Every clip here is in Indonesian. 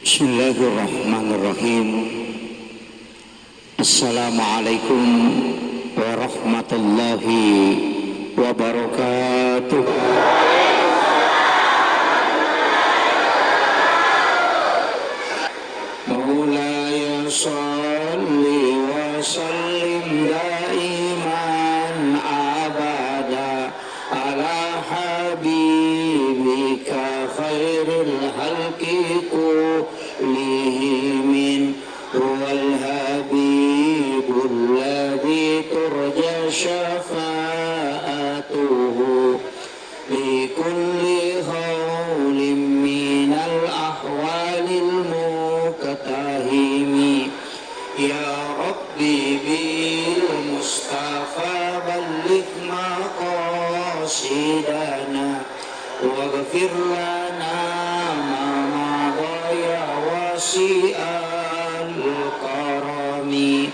Bismillahirrahmanirrahim. Assalamualaikum warahmatullahi wabarakatuh. Maulaya sholli wa sallim daiman abada ala habibika khairil halqi kullihim huwal habibul ladzi turja syafa'atuhu li kulli khawlim minal ahwalil mukatahimi ya rabbi bil mustafa balligh maqasidana waghfir lana ma madaya wasi'al karami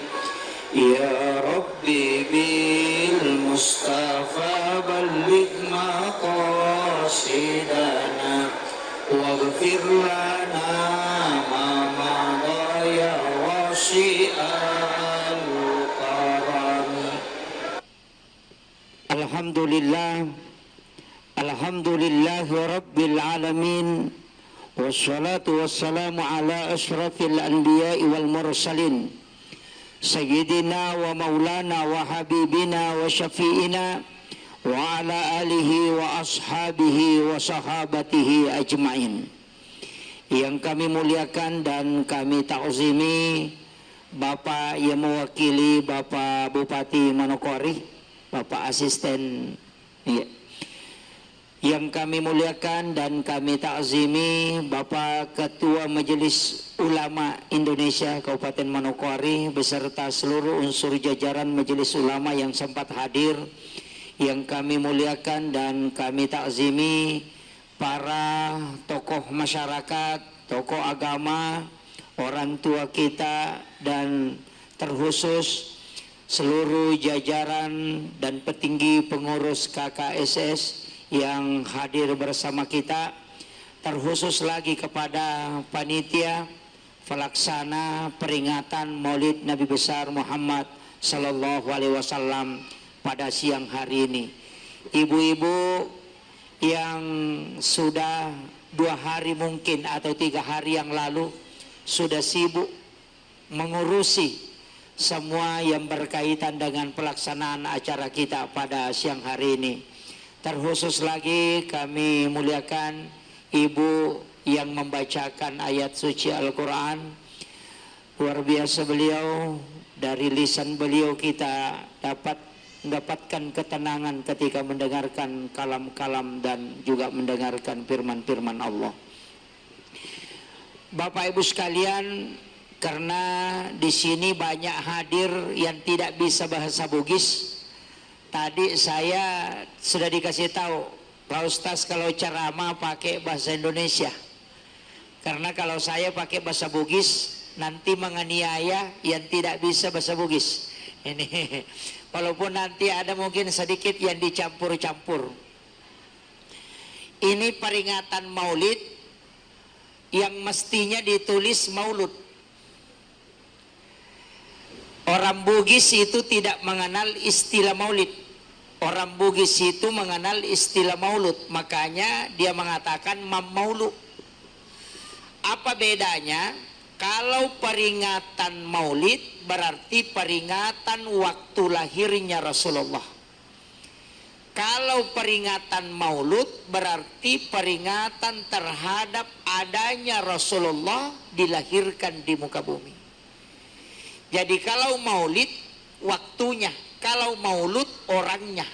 ya rabbi bil mustafa balligh maqasidana waghfir lana ma madaya wasi'al karami. Alhamdulillah, alhamdulillahi rabbil alamin, wassalatu wassalamu ala ashrafil anbiya'i wal mursalin sayyidina wa maulana wa habibina wa syafi'ina wa ala alihi wa ashabihi wa sahabatihi ajma'in. Yang kami muliakan dan kami ta'zimi Bapak yang mewakili Bapak Bupati Manokwari, Bapak Asisten, ya. Yang kami muliakan dan kami ta'zimi Bapak Ketua Majelis Ulama Indonesia Kabupaten Manokwari beserta seluruh unsur jajaran Majelis Ulama yang sempat hadir. Yang kami muliakan dan kami ta'zimi para tokoh masyarakat, tokoh agama, orang tua kita, dan terkhusus seluruh jajaran dan petinggi pengurus KKSS yang hadir bersama kita, terkhusus lagi kepada panitia pelaksana peringatan Maulid Nabi besar Muhammad sallallahu alaihi wasallam pada siang hari ini. Ibu-ibu yang sudah 2 hari mungkin atau 3 hari yang lalu sudah sibuk mengurusi semua yang berkaitan dengan pelaksanaan acara kita pada siang hari ini. Terkhusus lagi kami muliakan ibu yang membacakan ayat suci Al-Quran. Luar biasa beliau, dari lisan beliau kita dapat mendapatkan ketenangan ketika mendengarkan kalam-kalam dan juga mendengarkan firman-firman Allah. Bapak Ibu sekalian, karena di sini banyak hadir yang tidak bisa bahasa Bugis, tadi saya sudah dikasih tahu Pak Ustaz kalau ceramah pakai bahasa Indonesia, karena kalau saya pakai bahasa Bugis nanti menganiaya yang tidak bisa bahasa Bugis. Ini walaupun nanti ada mungkin sedikit yang dicampur-campur. Ini peringatan Maulid yang mestinya ditulis Maulud. Orang Bugis itu tidak mengenal istilah Maulid. Orang Bugis itu mengenal istilah Maulud, makanya dia mengatakan Maulu. Apa bedanya? Kalau peringatan Maulid berarti peringatan waktu lahirnya Rasulullah. Kalau peringatan Maulud berarti peringatan terhadap adanya Rasulullah dilahirkan di muka bumi. Jadi kalau Maulid waktunya, kalau Maulud orangnya.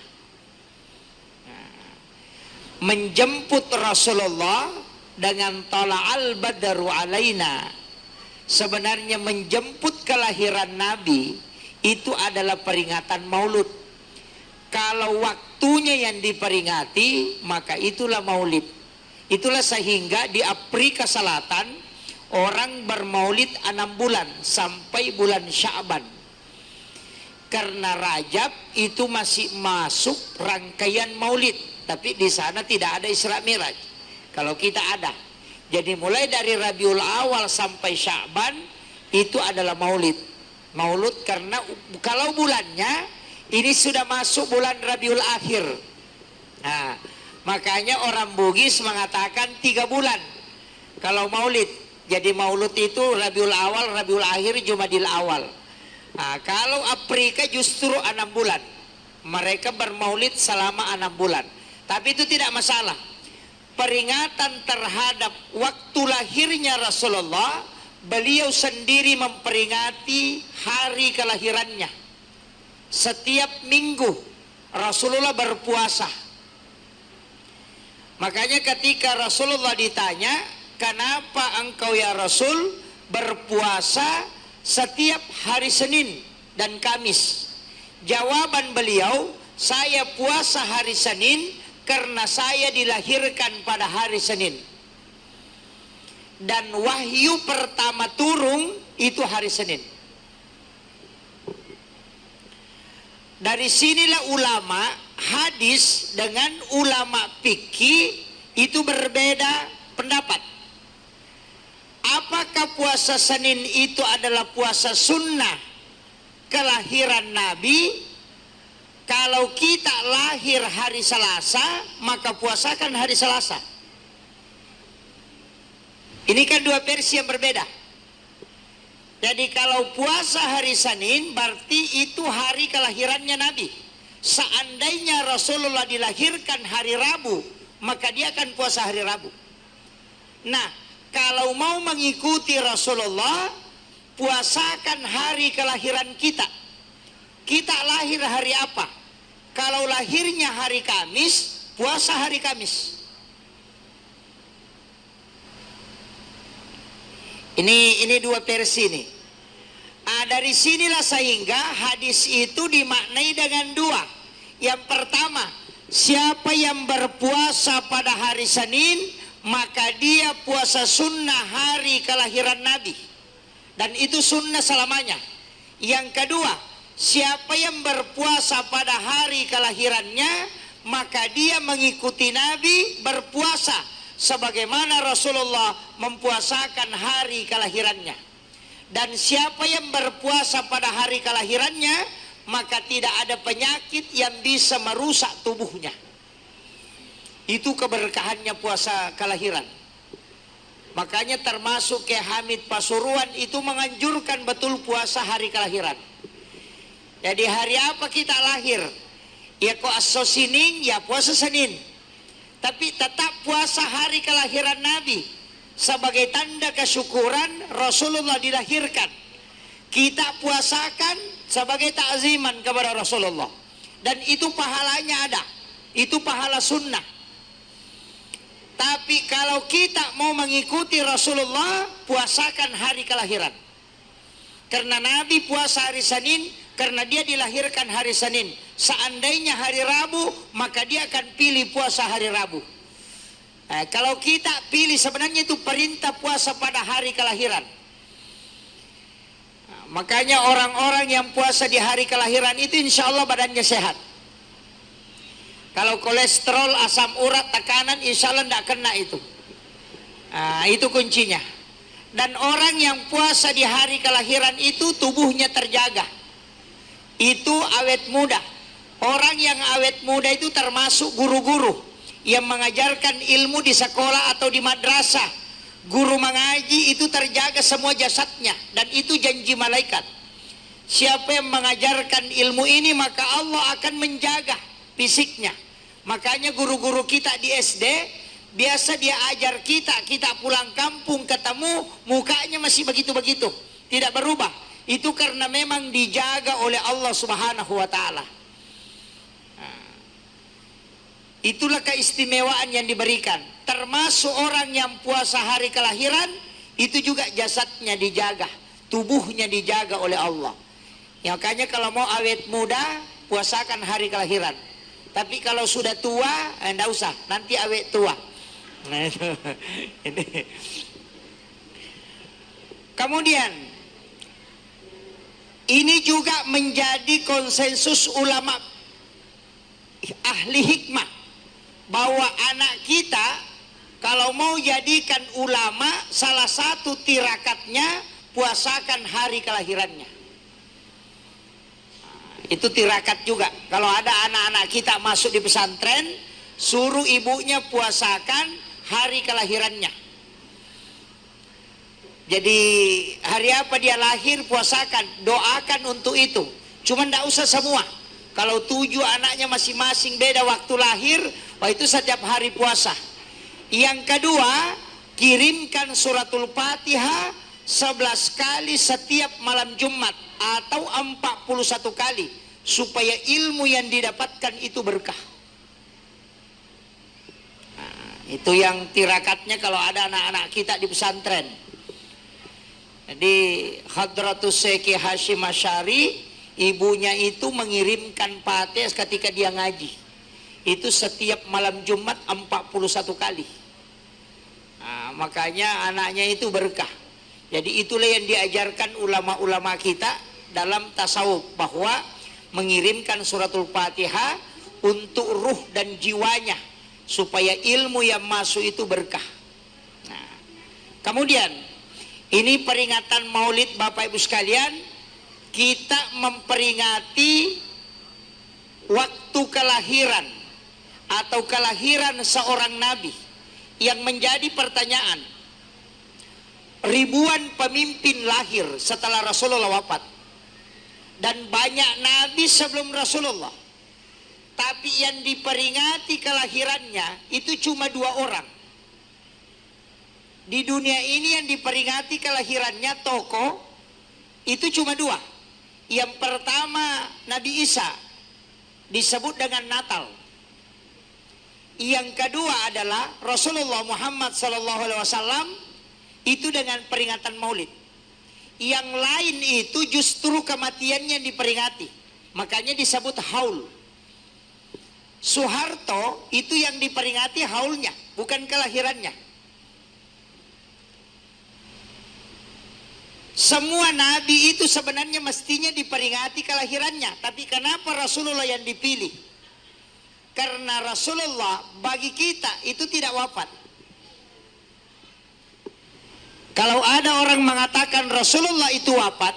Menjemput Rasulullah dengan tala'al badru alaina, sebenarnya menjemput kelahiran Nabi itu adalah peringatan Maulud. Kalau waktunya yang diperingati, maka itulah Maulid. Itulah sehingga di Afrika Selatan orang bermaulid 6 bulan sampai bulan Sya'ban. Karena Rajab itu masih masuk rangkaian maulid, tapi di sana tidak ada Isra Miraj. Kalau kita ada, Jadi mulai dari Rabiul Awal sampai Sya'ban itu adalah maulid. Maulud karena kalau bulannya ini sudah masuk bulan Rabiul Akhir. Nah, makanya orang Bugis mengatakan 3 bulan kalau maulid. Jadi maulud itu Rabiul Awal, Rabiul Akhir, Jumadil Awal. Nah, kalau Afrika justru 6 bulan. Mereka bermaulid selama 6 bulan. Tapi itu tidak masalah. Peringatan terhadap waktu lahirnya Rasulullah, beliau sendiri memperingati hari kelahirannya. Setiap minggu Rasulullah berpuasa. Makanya ketika Rasulullah ditanya, kenapa engkau ya Rasul berpuasa setiap hari Senin dan Kamis? Jawaban beliau, saya puasa hari Senin karena saya dilahirkan pada hari Senin. Dan wahyu pertama turun itu hari Senin. Dari sinilah ulama hadis dengan ulama fikih itu berbeda pendapat. Apakah puasa Senin itu adalah puasa sunnah kelahiran Nabi? Kalau kita lahir hari Selasa, maka puasakan hari Selasa. Ini kan 2 versi yang berbeda. Jadi kalau puasa hari Senin berarti itu hari kelahirannya Nabi. Seandainya Rasulullah dilahirkan hari Rabu, maka dia akan puasa hari Rabu. Nah, kalau mau mengikuti Rasulullah, puasakan hari kelahiran kita. Kita lahir hari apa? Kalau lahirnya hari Kamis, puasa hari Kamis. Ini 2 versi nih. Dari sinilah sehingga hadis itu dimaknai dengan 2. Yang pertama, siapa yang berpuasa pada hari Senin, maka dia puasa sunnah hari kelahiran Nabi. Dan itu sunnah selamanya. Yang kedua, siapa yang berpuasa pada hari kelahirannya, maka dia mengikuti Nabi berpuasa sebagaimana Rasulullah mempuasakan hari kelahirannya. Dan siapa yang berpuasa pada hari kelahirannya, maka tidak ada penyakit yang bisa merusak tubuhnya. Itu keberkahannya puasa kelahiran. Makanya termasuk Kyai Hamid Pasuruan itu menganjurkan betul puasa hari kelahiran. Jadi hari apa kita lahir? Ya kok Senin, ya puasa Senin. Tapi tetap puasa hari kelahiran Nabi sebagai tanda kesyukuran Rasulullah dilahirkan. Kita puasakan sebagai takziman kepada Rasulullah. Dan itu pahalanya ada. Itu pahala sunnah. Tapi kalau kita mau mengikuti Rasulullah, puasakan hari kelahiran. Karena Nabi puasa hari Senin, karena dia dilahirkan hari Senin. Seandainya hari Rabu, maka dia akan pilih puasa hari Rabu. Kalau kita pilih, sebenarnya itu perintah puasa pada hari kelahiran. Makanya orang-orang yang puasa di hari kelahiran itu insya Allah badannya sehat. Kalau kolesterol, asam urat, tekanan, insya Allah tidak kena itu. Itu kuncinya. Dan orang yang puasa di hari kelahiran itu tubuhnya terjaga. Itu awet muda. Orang yang awet muda itu termasuk guru-guru yang mengajarkan ilmu di sekolah atau di madrasah. Guru mengaji itu terjaga semua jasadnya. Dan itu janji malaikat. Siapa yang mengajarkan ilmu ini, maka Allah akan menjaga fisiknya. Makanya guru-guru kita di SD, biasa dia ajar kita pulang kampung ketemu, mukanya masih begitu-begitu, tidak berubah. Itu karena memang dijaga oleh Allah Subhanahu wa Ta'ala. Itulah keistimewaan yang diberikan. Termasuk orang yang puasa hari kelahiran, itu juga jasadnya dijaga, tubuhnya dijaga oleh Allah. Ya, makanya kalau mau awet muda, puasakan hari kelahiran. Tapi kalau sudah tua, enggak usah, nanti awet tua. Nah, itu. Ini. Kemudian ini juga menjadi konsensus ulama ahli hikmah bahwa anak kita Kalau mau jadikan ulama, salah satu tirakatnya puasakan hari kelahirannya. Itu tirakat juga. Kalau ada anak-anak kita masuk di pesantren, suruh ibunya puasakan hari kelahirannya. Jadi hari apa dia lahir, puasakan, doakan untuk itu. Cuma tidak usah semua. Kalau 7 anaknya masing-masing beda waktu lahir, wah itu setiap hari puasa. Yang kedua, kirimkan suratul Fatihah 11 kali setiap malam Jumat atau 41 kali supaya ilmu yang didapatkan itu berkah. Nah, itu yang tirakatnya kalau ada anak-anak kita di pesantren. Jadi Hadratus Syekh Hashim Asy'ari, ibunya itu mengirimkan Fatihah ketika dia ngaji. Itu setiap malam Jumat 41 kali. Nah, makanya anaknya itu berkah. Jadi itulah yang diajarkan ulama-ulama kita dalam tasawuf, bahwa mengirimkan suratul Fatihah untuk ruh dan jiwanya supaya ilmu yang masuk itu berkah. Nah, kemudian ini peringatan Maulid Bapak Ibu sekalian, kita memperingati waktu kelahiran atau kelahiran seorang nabi yang menjadi pertanyaan. Ribuan pemimpin lahir setelah Rasulullah wafat dan banyak nabi sebelum Rasulullah, tapi yang diperingati kelahirannya itu cuma 2 orang. Di dunia ini yang diperingati kelahirannya tokoh itu cuma 2. Yang pertama Nabi Isa, disebut dengan Natal. Yang kedua adalah Rasulullah Muhammad SAW, itu dengan peringatan Maulid. Yang lain itu justru kematiannya yang diperingati, makanya disebut haul. Soeharto itu yang diperingati haulnya, bukan kelahirannya. Semua nabi itu sebenarnya mestinya diperingati kelahirannya, tapi kenapa Rasulullah yang dipilih? Karena Rasulullah bagi kita itu tidak wafat. Kalau ada orang mengatakan Rasulullah itu wafat,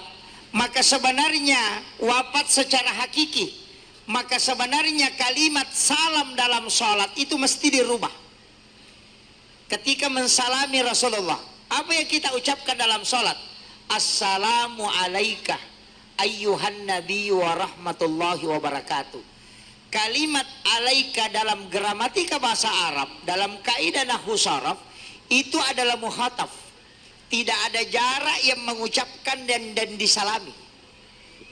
maka sebenarnya wafat secara hakiki. Maka sebenarnya kalimat salam dalam sholat itu mesti dirubah. Ketika mensalami Rasulullah, apa yang kita ucapkan dalam sholat? Assalamu alaika ayyuhan nabiyyu wa rahmatullahi wa barakatuh. Kalimat alaika dalam gramatika bahasa Arab, dalam kaidah nahwu sharaf, itu adalah muhataf. Tidak ada jarak yang mengucapkan dan disalami.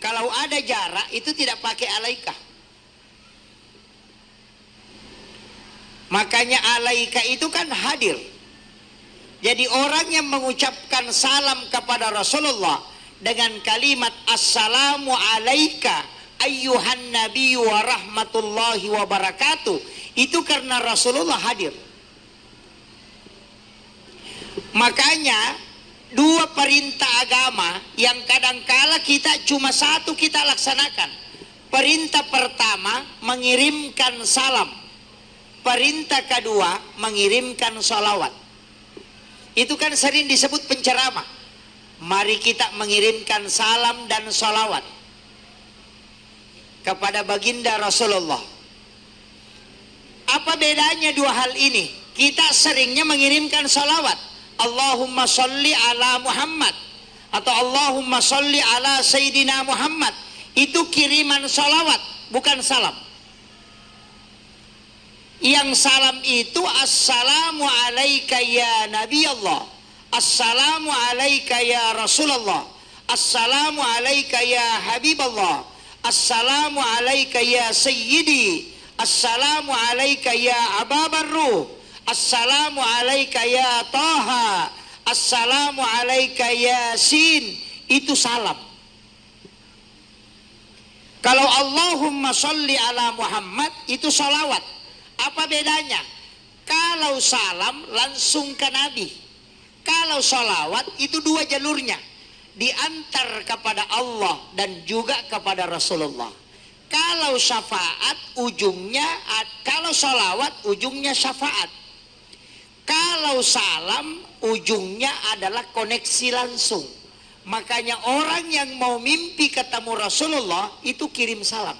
Kalau ada jarak itu tidak pakai alaika. Makanya alaika itu kan hadir. Jadi orang yang mengucapkan salam kepada Rasulullah dengan kalimat assalamu alaika ayyuhan nabiyyu wa rahmatullahi wa barakatuh, itu karena Rasulullah hadir. Makanya 2 perintah agama yang kadangkala kita cuma 1 kita laksanakan. Perintah pertama mengirimkan salam, perintah kedua mengirimkan sholawat. Itu kan sering disebut penceramah. Mari kita mengirimkan salam dan sholawat kepada baginda Rasulullah. Apa bedanya 2 hal ini? Kita seringnya mengirimkan salawat, Allahumma sholli ala Muhammad atau Allahumma sholli ala Sayyidina Muhammad. Itu kiriman salawat, bukan salam. Yang salam itu assalamu alaika ya Nabi Allah, assalamu alaika ya Rasulullah, assalamu alaika ya Habib Allah, assalamu alaika ya sayyidi, assalamu alaika ya ababar ruh, assalamu alaika ya taha, assalamu alaika ya sin. Itu salam. Kalau Allahumma sholli ala Muhammad itu sholawat. Apa bedanya? Kalau salam langsung ke Nabi, kalau sholawat itu 2 jalurnya, diantar kepada Allah dan juga kepada Rasulullah. Kalau syafaat ujungnya, kalau sholawat ujungnya syafaat. Kalau salam ujungnya adalah koneksi langsung. Makanya orang yang mau mimpi ketemu Rasulullah itu kirim salam.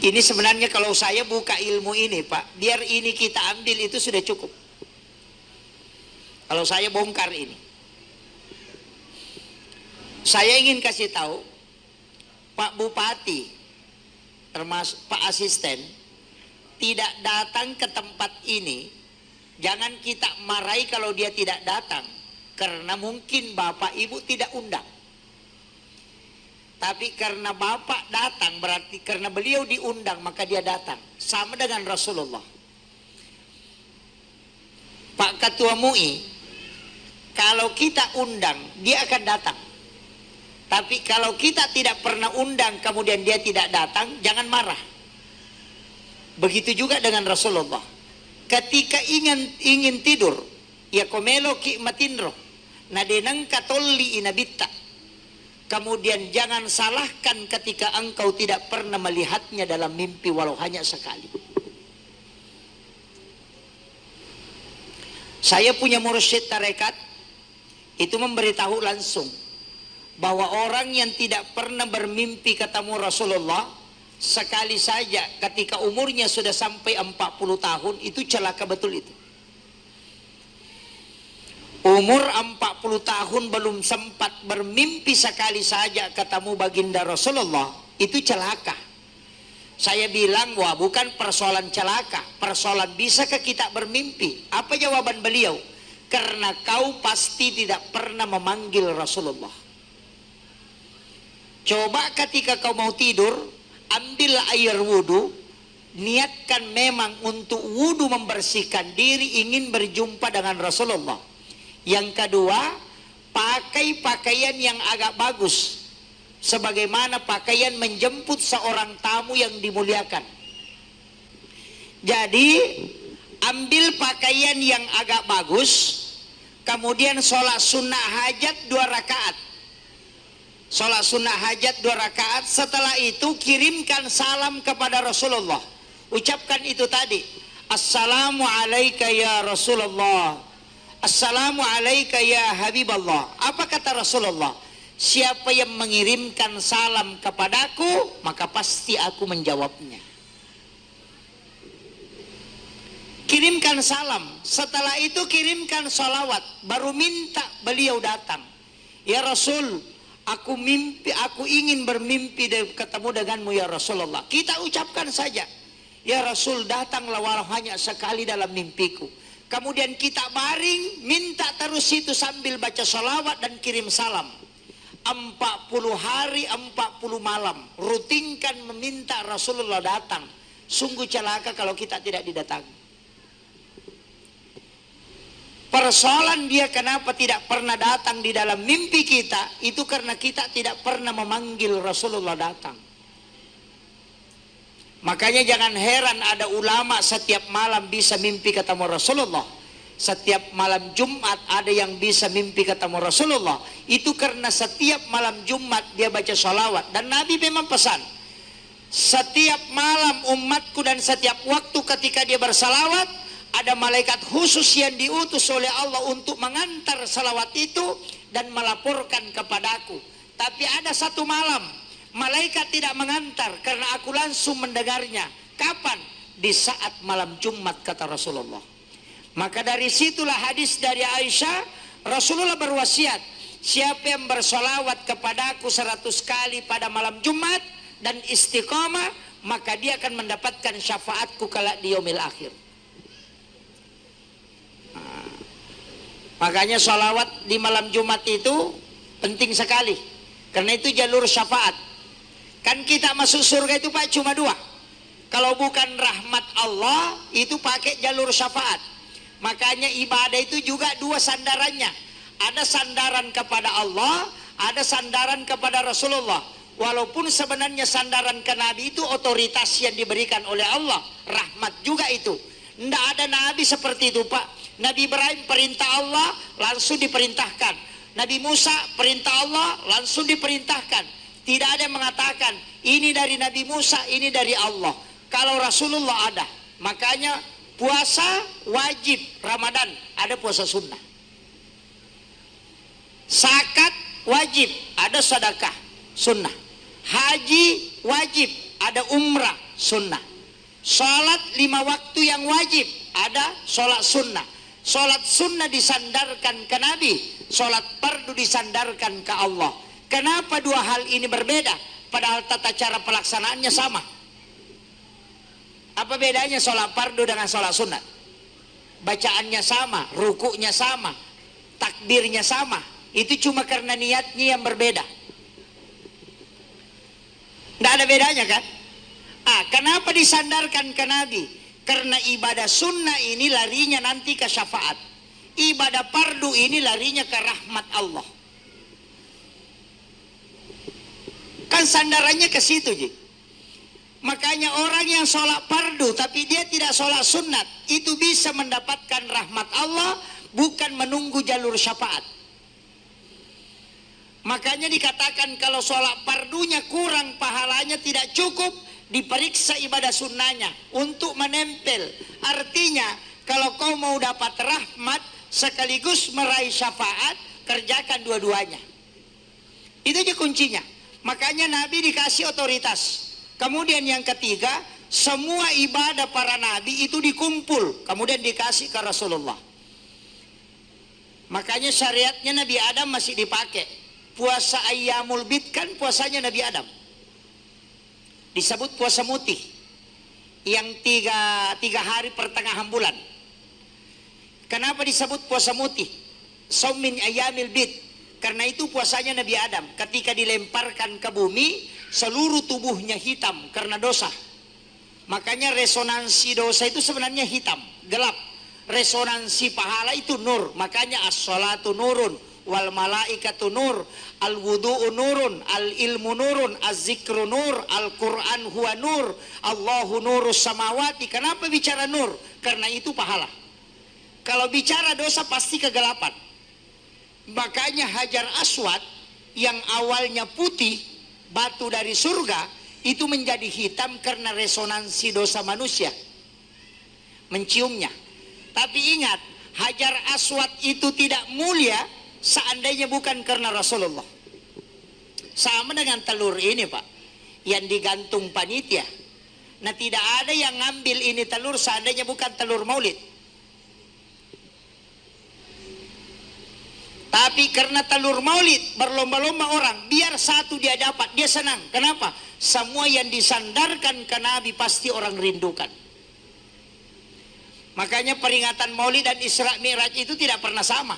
Ini sebenarnya kalau saya buka ilmu ini Pak, biar ini kita ambil itu sudah cukup. Kalau saya bongkar ini, saya ingin kasih tahu Pak Bupati, termasuk Pak Asisten, tidak datang ke tempat ini. Jangan kita marahi kalau dia tidak datang, karena mungkin Bapak Ibu tidak undang. Tapi karena Bapak datang, berarti karena beliau diundang, maka dia datang. Sama dengan Rasulullah. Pak Ketua MUI, kalau kita undang, dia akan datang. Tapi kalau kita tidak pernah undang, kemudian dia tidak datang, jangan marah. Begitu juga dengan Rasulullah. Ketika ingin tidur, ya komelo ki matinro, nadenang katolli inabitta. Kemudian jangan salahkan ketika engkau tidak pernah melihatnya dalam mimpi walau hanya sekali. Saya punya mursyid tarekat, itu memberitahu langsung bahwa orang yang tidak pernah bermimpi ketemu Rasulullah, sekali saja ketika umurnya sudah sampai 40 tahun, itu celaka betul itu. Umur 40 tahun belum sempat bermimpi sekali saja ketemu baginda Rasulullah, itu celaka. Saya bilang, wah bukan persoalan celaka, persoalan bisakah kita bermimpi? Apa jawaban beliau? Karena kau pasti tidak pernah memanggil Rasulullah. Coba ketika kau mau tidur, ambil air wudhu, niatkan memang untuk wudhu membersihkan diri, ingin berjumpa dengan Rasulullah. Yang kedua, pakai pakaian yang agak bagus, sebagaimana pakaian menjemput seorang tamu yang dimuliakan. Jadi ambil pakaian yang agak bagus, kemudian sholat sunnah hajat 2 rakaat. Sholat sunnah hajat 2 rakaat. Setelah itu kirimkan salam kepada Rasulullah. Ucapkan itu tadi, Assalamualaikum ya Rasulullah, Assalamualaikum ya Habiballah. Apa kata Rasulullah? Siapa yang mengirimkan salam kepadaku, maka pasti aku menjawabnya. Kirimkan salam. Setelah itu kirimkan salawat. Baru minta beliau datang. Ya Rasul, aku ingin bermimpi ketemu denganmu ya Rasulullah. Kita ucapkan saja, ya Rasul, datanglah walau hanya sekali dalam mimpiku. Kemudian kita baring, minta terus itu sambil baca salawat dan kirim salam. 40 hari 40 malam rutinkan meminta Rasulullah datang. Sungguh celaka kalau kita tidak didatangi. Persoalan dia kenapa tidak pernah datang di dalam mimpi kita, itu karena kita tidak pernah memanggil Rasulullah datang. Makanya jangan heran ada ulama setiap malam bisa mimpi ketemu Rasulullah. Setiap malam Jumat ada yang bisa mimpi ketemu Rasulullah. Itu karena setiap malam Jumat dia baca sholawat. Dan Nabi memang pesan, setiap malam umatku dan setiap waktu ketika dia bersalawat, ada malaikat khusus yang diutus oleh Allah untuk mengantar salawat itu dan melaporkan kepadaku. Tapi ada satu malam malaikat tidak mengantar karena aku langsung mendengarnya. Kapan? Di saat malam Jumat, kata Rasulullah. Maka dari situlah hadis dari Aisyah, Rasulullah berwasiat, siapa yang bersolawat kepadaku 100 kali pada malam Jumat dan istiqamah, maka dia akan mendapatkan syafaatku kelak di yaumil akhir. Makanya solawat di malam Jumat itu penting sekali, karena itu jalur syafaat. Kan kita masuk surga itu Pak cuma 2. Kalau bukan rahmat Allah, itu pakai jalur syafaat. Makanya ibadah itu juga 2 sandarannya. Ada sandaran kepada Allah, ada sandaran kepada Rasulullah. Walaupun sebenarnya sandaran ke Nabi itu otoritas yang diberikan oleh Allah, rahmat juga itu. Tidak ada Nabi seperti itu Pak. Nabi Ibrahim perintah Allah langsung diperintahkan. Nabi Musa perintah Allah langsung diperintahkan. Tidak ada yang mengatakan ini dari Nabi Musa, ini dari Allah. Kalau Rasulullah ada. Makanya puasa wajib Ramadan, ada puasa sunnah. Zakat wajib, ada sedekah sunnah. Haji wajib, ada umrah sunnah. Salat 5 waktu yang wajib, ada salat sunnah. Salat sunnah disandarkan ke Nabi, salat fardu disandarkan ke Allah. Kenapa dua hal ini berbeda padahal tata cara pelaksanaannya sama? Apa bedanya salat fardu dengan salat sunnah? Bacaannya sama, rukuknya sama, takbirnya sama. Itu cuma karena niatnya yang berbeda. Tidak ada bedanya kan? Kenapa disandarkan ke Nabi? Karena ibadah sunnah ini larinya nanti ke syafaat. Ibadah fardu ini larinya ke rahmat Allah. Kan sandarannya ke situ, Ji. Makanya orang yang sholat fardu tapi dia tidak sholat sunat, itu bisa mendapatkan rahmat Allah, bukan menunggu jalur syafaat. Makanya dikatakan kalau sholat fardunya kurang pahalanya, tidak cukup, diperiksa ibadah sunnahnya untuk menempel. Artinya kalau kau mau dapat rahmat sekaligus meraih syafaat, kerjakan dua-duanya. Itu aja kuncinya. Makanya Nabi dikasih otoritas. Kemudian yang ketiga, semua ibadah para nabi itu dikumpul, kemudian dikasih ke Rasulullah. Makanya syariatnya Nabi Adam masih dipakai. Puasa Ayyamul Bid kan puasanya Nabi Adam. Disebut puasa mutih, yang tiga hari pertengahan bulan. Kenapa disebut puasa mutih? Shaum min Ayyamil Bid. Karena itu puasanya Nabi Adam. Ketika dilemparkan ke bumi, seluruh tubuhnya hitam karena dosa. Makanya resonansi dosa itu sebenarnya hitam, gelap. Resonansi pahala itu nur. Makanya as-sholatu nurun, wal malaikatu nur, al wudu'u nurun, al ilmu nurun, az-zikru nur, al Quran huwa nur, Allahu nurus samawati. Kenapa bicara nur? Karena itu pahala. Kalau bicara dosa pasti kegelapan. Makanya Hajar Aswad yang awalnya putih, batu dari surga, itu menjadi hitam karena resonansi dosa manusia menciumnya. Tapi ingat, Hajar Aswad itu tidak mulia seandainya bukan karena Rasulullah. Sama dengan telur ini, Pak, yang digantung panitia. Nah, tidak ada yang ngambil ini telur seandainya bukan telur maulid. Tapi karena telur maulid berlomba-lomba orang, biar satu dia dapat, dia senang. Kenapa? Semua yang disandarkan ke Nabi pasti orang rindukan. Makanya peringatan maulid dan Isra Mi'raj itu tidak pernah sama.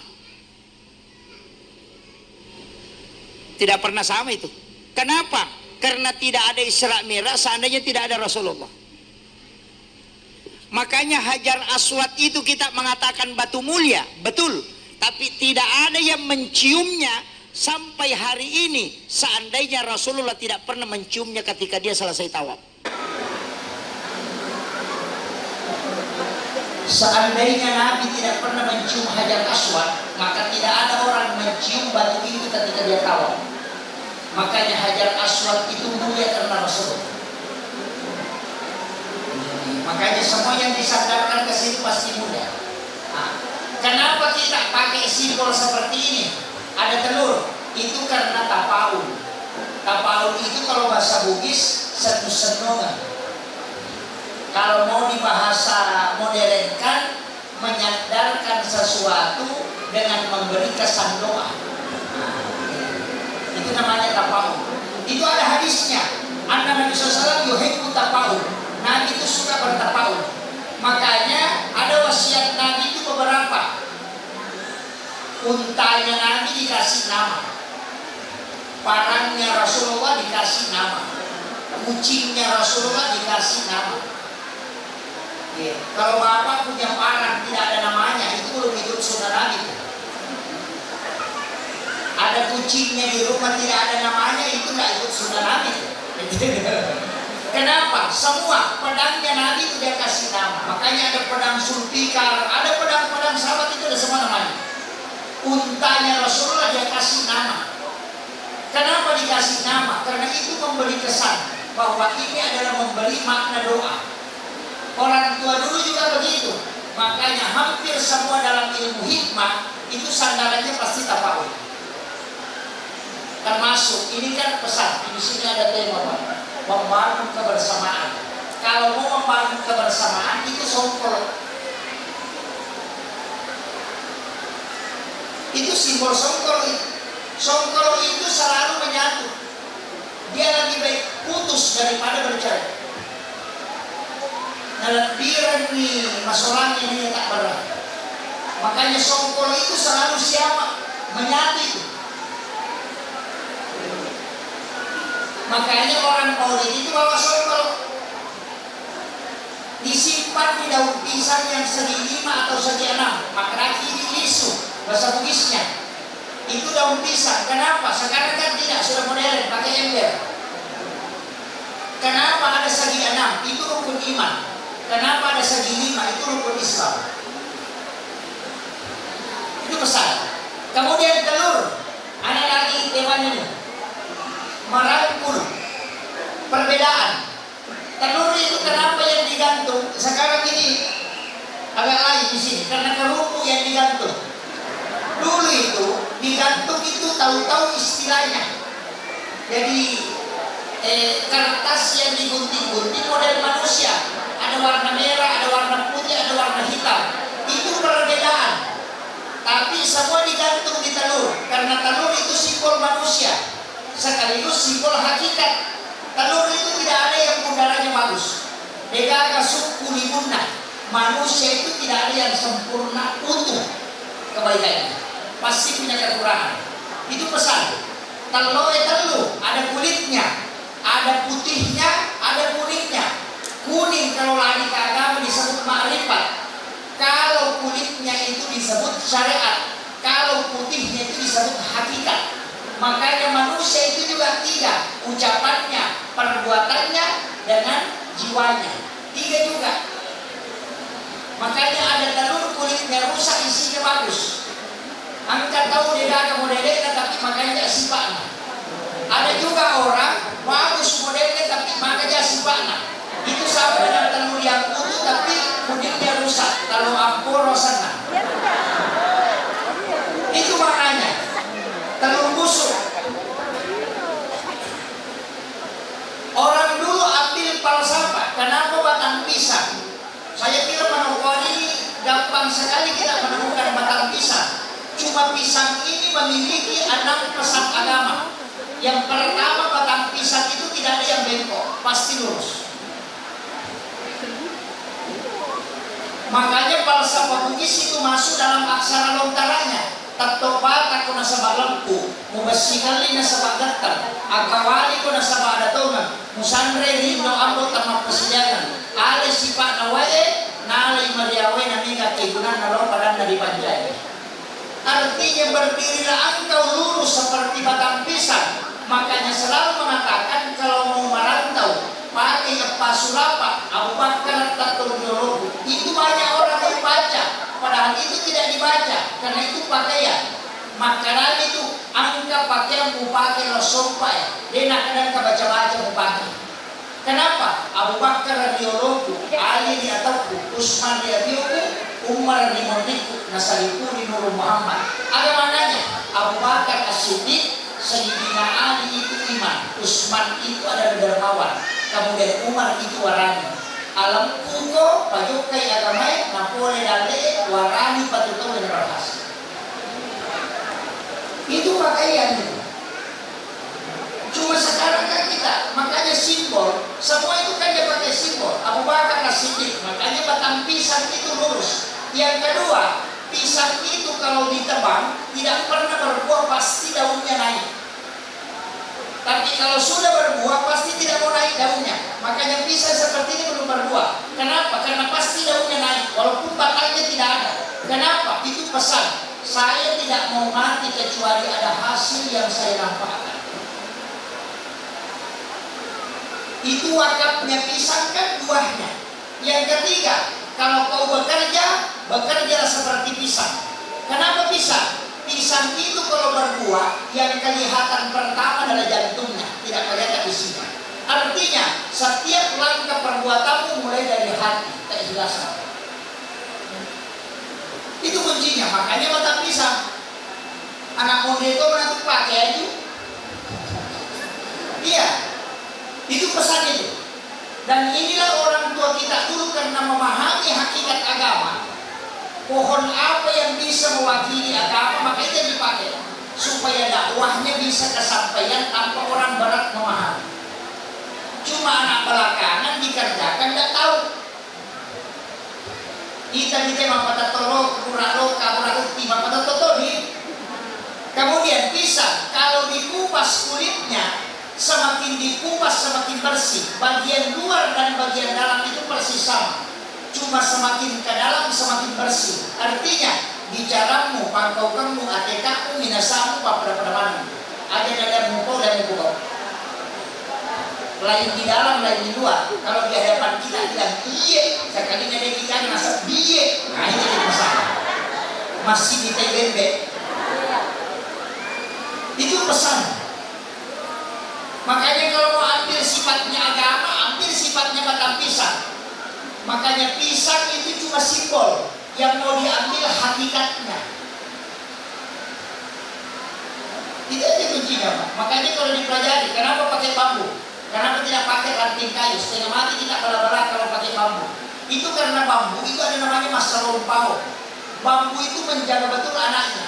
Tidak pernah sama itu. Kenapa? Karena tidak ada Isra Mi'raj seandainya tidak ada Rasulullah. Makanya Hajar Aswad itu kita mengatakan batu mulia, betul. Tapi tidak ada yang menciumnya sampai hari ini, seandainya Rasulullah tidak pernah menciumnya ketika dia selesai tawaf. Seandainya Nabi tidak pernah mencium Hajar Aswad, maka tidak ada orang mencium batu itu ketika dia tawaf. Makanya Hajar Aswad itu mulia karena Rasulullah. Makanya semua yang disandarkan ke sini pasti mulia. Kenapa kita pakai simbol seperti ini? Ada telur, itu karena tapaul. Tapaul itu kalau bahasa Bugis senu-senongan. Kalau mau dibahasa modernkan, menyandarkan sesuatu dengan memberi kesan doa. Itu namanya tapaul. Itu ada hadisnya. Nabi SAW yuhibbu tapaul. Nabi itu suka bertapaul. Makanya ada wasiat Nabi itu beberapa. Untanya Nabi dikasih nama, parangnya Rasulullah dikasih nama, kucingnya Rasulullah dikasih nama. Kalau bapak punya parang tidak ada namanya, itu belum hidup sunnah Nabi. Ada kucingnya di rumah tidak ada namanya, itu tidak hidup sunnah Nabi. Kenapa? Semua pedangnya Nabi itu dia kasih nama. Makanya ada pedang Zulfikar, ada pedang-pedang sahabat itu ada semua namanya. Untanya Rasulullah dia kasih nama. Kenapa dikasih nama? Karena itu memberi kesan bahwa ini adalah memberi makna doa. Orang tua dulu juga begitu. Makanya hampir semua dalam ilmu hikmah itu sandarannya pasti tapaul. Termasuk ini kan pesan. Di sini ada tema Pak, membangun kebersamaan. Kalau mau membangun kebersamaan itu songkol. Itu simbol songkol itu. Songkol itu selalu menyatu. Dia lebih baik putus daripada bercerai. Nalatiran nih masalah ini tak berat. Makanya songkol itu selalu siapa menyatu itu. Makanya orang Maulid itu bawa songkol, disimpan di daun pisang yang segi 5 atau segi 6. Maka ini lisu bahasa Bugisnya. Itu daun pisang. Kenapa? Sekarang kan tidak, sudah modern, pakai ember. Kenapa ada segi 6? Itu rukun iman. Kenapa ada segi 5? Itu rukun Islam. Itu pesan. Kemudian telur. Ada lagi temanya nih. Merangkul perbedaan. Telur itu kenapa yang digantung? Sekarang ini agak lain di sini karena kerupuk yang digantung. Dulu itu digantung itu tahu-tahu istilahnya. Jadi kertas yang digunting-gunting model manusia. Ada warna merah, ada warna putih, ada warna hitam. Itu perbedaan. Tapi semua digantung di telur karena telur itu simbol manusia. Sekaligus simbol hakikat. Telur itu tidak ada yang bundarannya bagus. Degaga suku libunna. Manusia itu tidak ada yang sempurna utuh kebaikannya. Pasti punya kekurangan. Itu pesan. Telur ada kulitnya, ada putihnya, ada kuningnya. Kuning kalau lari ke agama disebut ma'rifat. Kalau kulitnya itu disebut syariat. Kalau putihnya itu disebut hakikat. Makanya manusia itu juga 3, ucapannya, perbuatannya, dengan jiwanya. 3 juga. Makanya ada telur kulitnya rusak, isinya bagus. Angkat tahu dia ada modelnya tapi makanya sifatnya. Ada juga orang bagus modelnya tapi makanya sifatnya. Itu sama dengan telur yang utuh tapi kulitnya rusak. Kalau ampun rosana. Itu makanya. Telur busuk. Orang dulu ambil falsafah. Kenapa batang pisang? Saya kira Manokwari ini gampang sekali kita menemukan batang pisang. Cuma pisang ini memiliki 6 pesan agama. Yang pertama, batang pisang itu tidak ada yang bengkok, pasti lurus. Makanya falsafah Bugis itu masuk dalam aksara lontaranya. Tatopata ko nasaba lampu, mubasikali nasaba gatal, akawali ko nasaba adatongan, musanre himno ambot ang mapasiyagan, ale sipa na wae, nalay mariawe na miga kigunan na lo paranda di panjay. Artinya berdirilah engkau lurus seperti batang pisang. Makanya selalu mengatakan kalau mau merantau pakai pasulapa, Abu Bakar Taturjologu. Itu banyak orang yang baca, padahal itu tidak dibaca karena itu pakaian. Makanan itu angka pakaian pakai lo sompai. Dia nak kadang baca-baca pakai. Kenapa? Abu Bakar radiologu, Ali di atauku, Utsman di abiuku, Umar di moniku, Nasaliku di Nurul Muhammad. Ada mananya? Abu Bakar As-Siddiq, Sayyidina Ali itu iman, Utsman itu adalah dermawan, kemudian Umar itu warani. Alam kuko pajukai agamai napole dale warani patuto menerahas. Itu pakaian itu. Cuma sekarang kan kita, makanya simbol, semua itu kan dia pakai simbol. Abu Bakar As-Siddiq, makanya batang pisang itu lurus. Yang kedua, pisang itu kalau ditebang tidak pernah berbuah, pasti daunnya naik. Tapi kalau sudah berbuah pasti tidak mau naik daunnya. Makanya pisang seperti ini belum berbuah. Kenapa? Karena pasti daunnya naik walaupun batangnya tidak ada. Kenapa? Itu pesan. Saya tidak mau mati kecuali ada hasil yang saya nampakkan. Itu wakafnya pisang kan buahnya. Yang ketiga, kalau kau bekerja, bekerjalah seperti pisang. Kenapa pisang? Pisang itu kalau berbuah, yang kelihatan pertama adalah jantungnya, tidak kelihatan isinya. Artinya, setiap langkah perbuatanmu mulai dari hati, keikhlasan. Itu kuncinya, makanya mata pisang. Anak muda itu menantu pakai aja. Iya, itu pesan itu. Dan inilah orang tua kita dulu karena memahami hakikat agama. Pohon apa yang bisa mewakili agama, maka itu yang dipakai. Supaya dakwahnya bisa kesampaian tanpa orang barat memahami. Cuma anak belakangan dikerjakan, tidak tahu. Kita mapata tolo, kuralo, kaburalo, tiba pada totoni. Kemudian pisang, kalau dikupas kulitnya, semakin dikupas semakin bersih. Bagian luar dan bagian dalam itu persis sama. Cuma semakin ke dalam semakin bersih. Artinya, bicaramu, pangkaukanmu, atekamu, minasamu, papada-padamanmu. Ada dalam mukau dan mukau. Lain di dalam, lain di luar. Kalau di hadapan kita bilang iye, sekalinya dia kita ngasap biye. Nah ini jadi masalah. Masih di TBB. Itu pesan. Makanya kalau mau ambil sifatnya agama, ambil sifatnya batang pisang. Makanya pisang itu cuma simbol, yang mau diambil hakikatnya. Itu aja kuncinya, Pak. Makanya kalau dipelajari, kenapa pakai bambu? Kenapa tidak pakai ranting kayu? Setengah mati kita bala-bala kalau pakai bambu. Itu karena bambu itu ada namanya masa rompau. Bambu itu menjaga betul anaknya.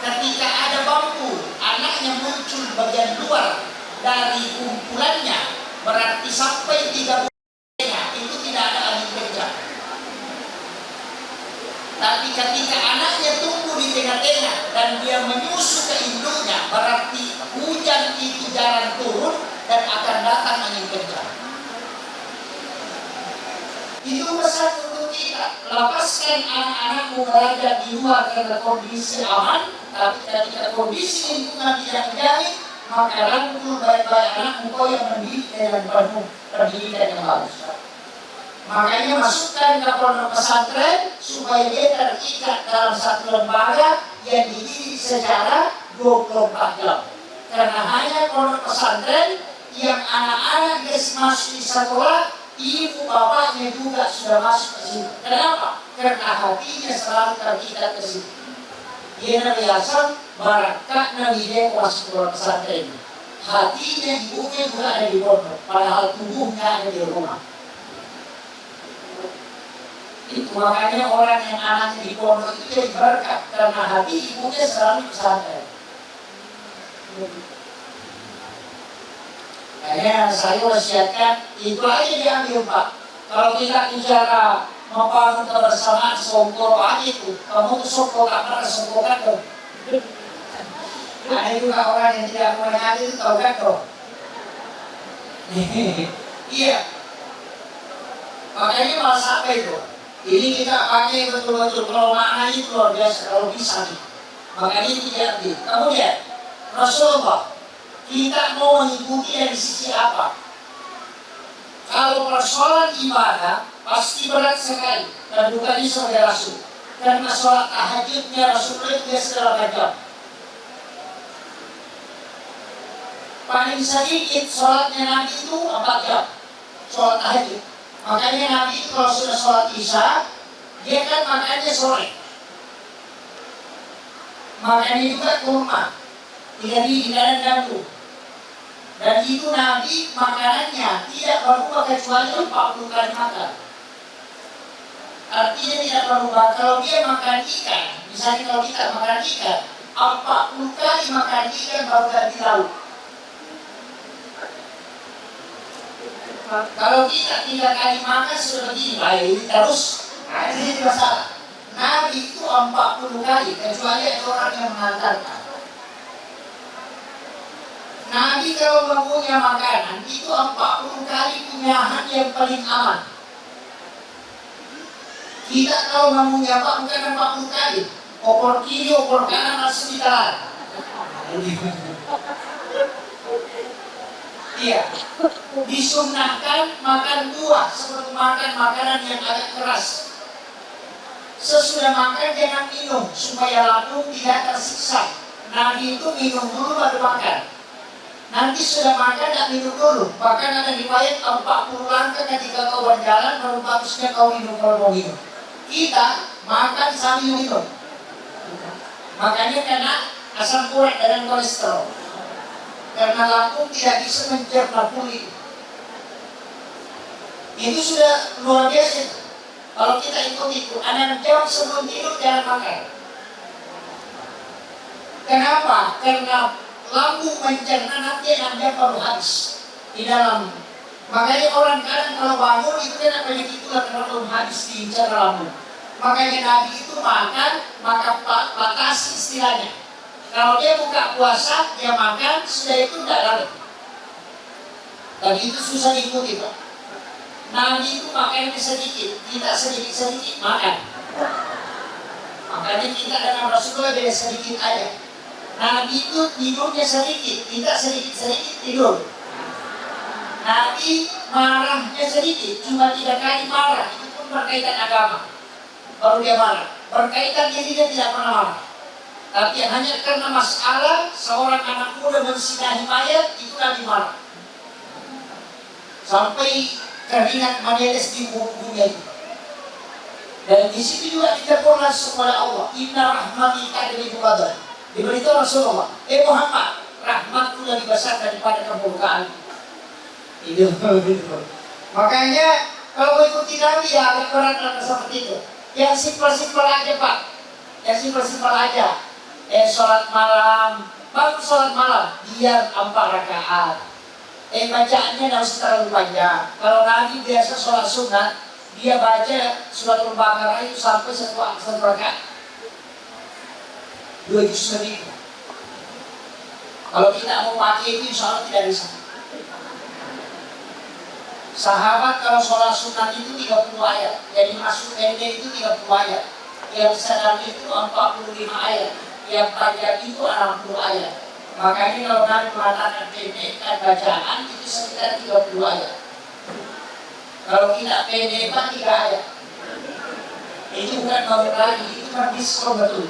Ketika ada bambu, anaknya muncul bagian luar dari kumpulannya, berarti sampai 3 bulan itu tidak ada angin kencang. Tapi ketika anaknya tumbuh di tengah-tengah dan dia menyusu ke induknya, berarti hujan itu jarang turun dan akan datang angin kencang. Itu pesan untuk kita. Lepaskan anak-anakmu belajar di luar karena kondisi aman, tapi ketika kondisi lingkungan tidak menjamin, maka rangkul baik-baik anakmu kau yang mendidik dengan penuh pendidikan yang bagus. Makanya masukkan ke pondok pesantren supaya dia terikat dalam satu lembaga yang dididik secara 24 jam. Karena hanya pondok pesantren yang anak-anak masuk di sekolah, ibu bapaknya juga sudah masuk ke situ. Kenapa? Karena hatinya selalu terikat ke situ. Dia biasa barakah Nabi dia masuk ke pesantren. Hatinya ibunya juga ada di pondok, padahal tubuhnya ada di rumah. Itu makanya orang yang anaknya di pondok itu jadi berkat karena hati ibunya selalu pesantren. Makanya saya wasiatkan itu aja diambil Pak. Kalau kita bicara membangun kebersamaan songkoro aja itu, kamu tuh songkoro kamar songkokan dong. Ada juga orang yang tidak mengaji itu tahu kan dong. Iya. Makanya malas apa itu? Ini kita pakai betul-betul kalau makna itu luar biasa kalau bisa nih. Makanya itu diambil. Kamu lihat Rasulullah. Kita mau mengikuti dari sisi apa? Kalau persoalan ibadah pasti berat sekali dan bukannya sebagai Rasul. Karena sholat tahajudnya Rasulullah itu biasa 8 jam. Paling sedikit sholatnya Nabi itu 4 jam. Sholat tahajud. Makanya Nabi itu kalau sudah sholat Isya, dia kan makannya sore. Makannya juga kurma. Tidak ada ganggu. Dan itu Nabi makanannya tidak berubah kecuali 40 kali makan. Artinya tidak berubah. Kalau dia makan ikan, misalnya kalau kita makan ikan, 40 kali makan ikan baru ganti lauk. Kalau kita 3 kali makan sudah begini, baik terus, nah ini masalah. Nabi itu 40 kali, kecuali ada orang yang mengantarkan. Nabi kalau mempunyai makanan itu 40 kali punyahan yang paling aman. Kita kalau mempunyai apa bukan 40 kali. Opor kiri, opor kanan langsung ditelan. Iya. Disunnahkan makan buah seperti makan makanan yang agak keras. sesudah makan jangan minum supaya lambung tidak tersiksa. Nabi itu minum dulu baru makan. Nanti sudah makan tidak minum dulu. Bahkan ada riwayat 40 langkah ketika kau berjalan baru bagusnya kau minum kalau mau minum. Kita makan sambil minum. Makanya kena asam urat dan kolesterol. Karena lambung tidak bisa mencerna kulit. Itu sudah luar biasa. Kalau kita ikut itu, 6 jam sebelum tidur jangan makan. Kenapa? Karena lambung mencerna nanti 6 jam baru habis di dalam. Makanya orang kadang kalau bangun itu kan banyak itu karena belum habis dicerna lambung. Makanya Nabi itu makan, maka batasi istilahnya. Kalau dia buka puasa, dia makan, sudah itu tidak lalu. Dan itu susah diikuti, Pak. Nabi itu makannya sedikit, tidak sedikit-sedikit makan. Makanya kita dengan Rasulullah beda sedikit aja. Nabi itu tidurnya sedikit, tidak sedikit-sedikit tidur. Nabi marahnya sedikit, cuma 3 kali marah, itu pun berkaitan agama. Baru dia marah. Berkaitan dirinya tidak pernah marah. Tapi hanya karena masalah seorang anak muda mensinahi mayat, itu Nabi marah. Sampai keringat menetes di punggungnya itu. Dan di situ juga ditegur langsung kepada Allah. Inna rahmati kadri muqaddar. Diberitahu Rasulullah, Muhammad, rahmatku lebih besar daripada kemurkaan. Itu. Makanya kalau mau ikuti Nabi ya agak berat seperti itu. Yang simpel-simpel aja, Pak. Yang simpel-simpel aja. Sholat malam, baru sholat malam, biar 4 rakaat. Bacaannya tidak usah terlalu panjang. Kalau Nabi biasa sholat sunat, dia baca suratul Baqarah itu sampai 1 rakaat. 2 juz lebih. Kalau kita mau pakai itu insya Allah tidak bisa. Sahabat kalau sholat sunat itu 30 ayat. Jadi masuk pendek itu 30 ayat. Yang sedang itu 45 ayat. Yang panjang itu 60 ayat. Makanya kalau Nabi mengatakan pendekkan bacaan itu sekitar 30 ayat. Kalau kita pendekkan 3 ayat. Itu bukan mau lagi, itu kan diskon betul.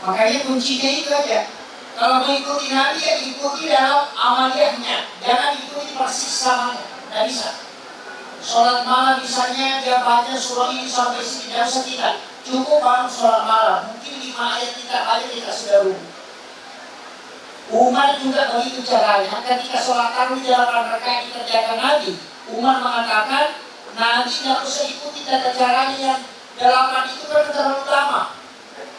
Makanya kuncinya itu aja. Kalau mengikuti Nabi ya ikuti dalam amaliyahnya. Jangan ikuti persis sama. Tidak bisa. Sholat malam misalnya dia baca surah ini sampai sini. Tidak usah tidak. Cukup baru sholat malam. Mungkin 5 ayat kita aja kita sudah rubuh. Umar juga begitu caranya. Ketika sholat tarawih di 8 rakaat dikerjakan Nabi, Umar mengatakan Nabi tidak usah ikuti tata caranya yang 8 itu kan terlalu lama.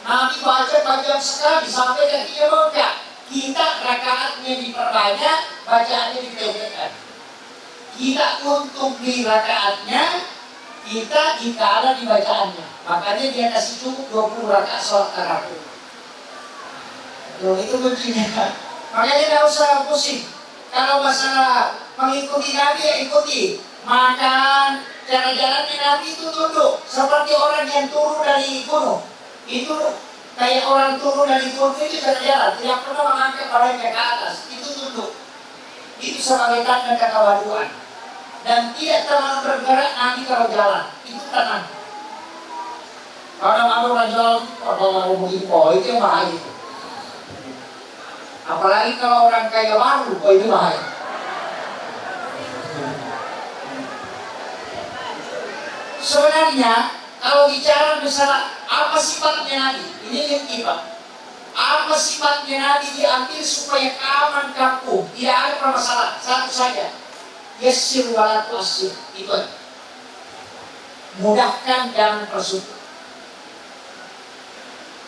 Nabi baca panjang sekali sampai kakinya bengkak. Kita rakaatnya diperbanyak, bacaannya dipendekkan. Kita untung di rakaatnya, kita dikalah di bacaannya. Makanya dia kasih cukup 20 rakaat sholat tarawih. Itu kuncinya. Makanya tidak usah pusing. Kalau masalah mengikuti Nabi ya ikuti. Makan, jalan-jalannya Nabi itu tunduk. Seperti orang yang turun dari gunung. Itu kayak orang turun dari gunung itu jalan-jalan. Tidak pernah mengangkat badannya ke atas. Itu tunduk. Itu sebagai tanda ketawaduan. Dan tidak terlalu bergerak Nabi kalau jalan. Itu tenang. Kadang ada orang jalan, kalau mau begitu, itu yang bahaya. Apalagi kalau orang kaya baru, itu bahaya. Sebenarnya kalau bicara masalah apa sifatnya Nabi, ini yang kita. Apa sifatnya Nabi diambil supaya aman kampung, tidak ada permasalahan, satu saja. Yassir wala tu'assir, itu aja. Mudahkan jangan persulit.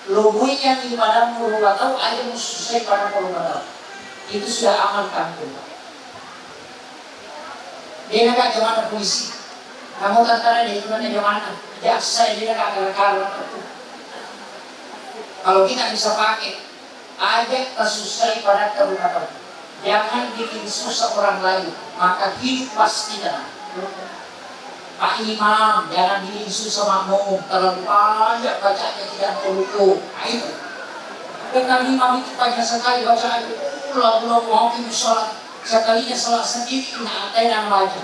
Lubuhnya di padang puluh batau, air selesai padang puluh batau. Itu sudah aman kampung. Dia nak ke mana polisi? Kamu tentara dia itu mana mana? Jaksa dia nak ke kalau kita bisa pakai, ajak tersusai pada kabupaten. Jangan bikin susah orang lain, maka hidup pasti tenang. Pak Imam, jangan bikin susah makmum, terlalu banyak bacanya tidak perlu. Itu. Dengan imam itu banyak sekali baca itu. Belum mau sholat, sekalinya sholat sendiri, nah ada yang baca.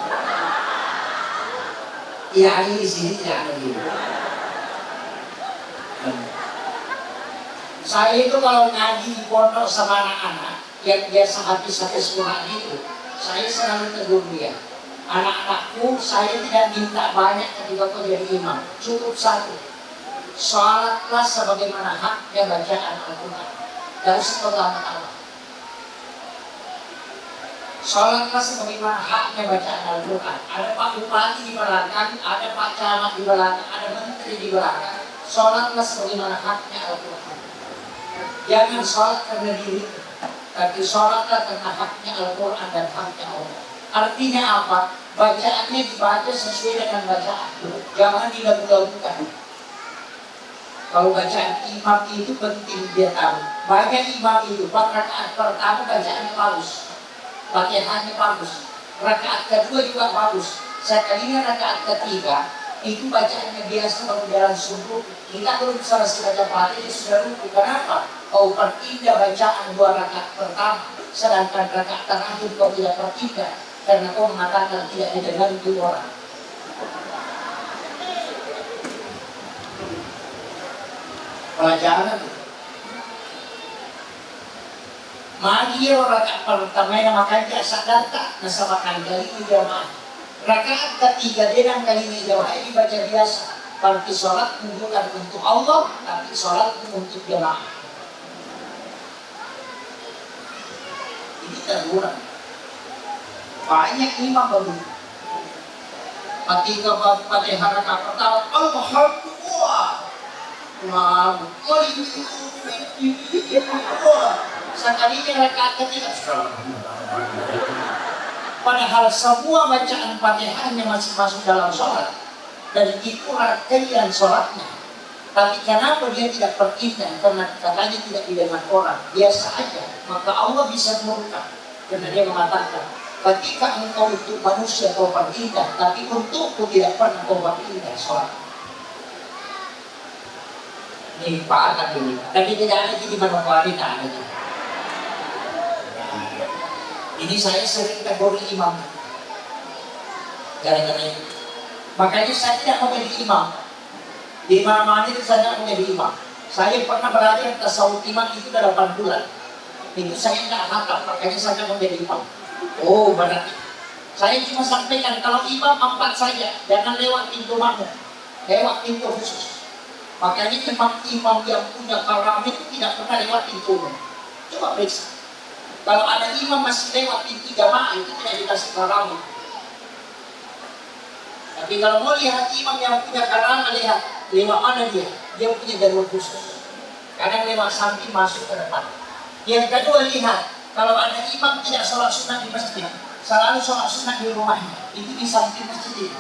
Yang di sini tidak ada dulu. Saya itu kalau ngaji di pondok sama anak-anak yang biasa habis-habis Quran itu, saya selalu tegur dia. Anak-anakku, saya tidak minta banyak ketika kau jadi imam. Cukup satu. Sholatlah sebagaimana haknya bacaan Al-Quran. Dan setelah sholatlah sebagaimana haknya bacaan Al-Quran. Ada Pak Bupati di belakang, ada Pak Camat di belakang, ada Menteri di belakang. Sholatlah sebagaimana haknya Al-Quran. Jangan sholat karena diri, tapi sholatlah karena haknya Al-Quran dan haknya Allah. Artinya apa? Bacaannya dibaca sesuai dengan bacaan. Jangan dilagu-lagukan. Kalau bacaan imam itu penting dia tahu. Banyak imam itu, rakaat pertama bacaannya bagus, Fatihahnya bagus. Rakaat kedua juga bagus. Sekalinya rakaat ketiga itu bacaannya biasa kalau jalan subuh. Kita belum selesai baca Fatihah sudah ruku. Kenapa? Kau perpindah bacaan 2 rakaat pertama, sedangkan rakaat terakhir kau tidak perpindah karena kau mengatakan tidak didengar itu orang. Pelajaran magi rakaat pertama yang makanya sadar tak nasabakan dari jamaah. Rakaat ketiga dengan kalimat jamaah ini baca biasa. Berarti sholat bukan untuk Allah, tapi sholat untuk jamaah. Ini teguran. Banyak imam baru. Ketika Fatihah rakaat pertama, Allahu Akbar. Sekalinya rakaat ketiga. Padahal semua bacaan Fatihahnya masih masuk dalam sholat dan itu rangkaian sholatnya. Tapi kenapa dia tidak perpindah? Karena katanya tidak didengar orang, biasa aja. Maka Allah bisa murka karena dia mengatakan, ketika engkau untuk manusia kau perpindah, tapi untukku tidak pernah kau perpindah sholat. Ini Pak akan dulu, tapi tidak ada di mana tidak ada. Ini saya sering tegur imam. Gara-gara itu. Makanya saya tidak mau menjadi imam. Di mana-mana itu saya tidak mau menjadi imam. Saya pernah belajar tasawuf imam itu 8 bulan. Itu saya tidak hafal, makanya saya tidak mau menjadi imam. Oh berarti. Saya cuma sampaikan kalau imam 4 saja, jangan lewat pintu makmum, lewat pintu khusus. Makanya imam-imam yang punya karam itu tidak pernah lewat pintu umum. Coba periksa. Kalau ada imam masih lewat pintu jamaah itu tidak dikasih karam. Tapi kalau mau lihat imam yang punya karam, lihat lewat mana dia. Dia punya jalur khusus. Kadang lewat samping masuk ke depan. Yang kedua lihat, kalau ada imam tidak sholat sunnah di masjid, selalu sholat sunnah di rumahnya. Itu di samping masjid ini.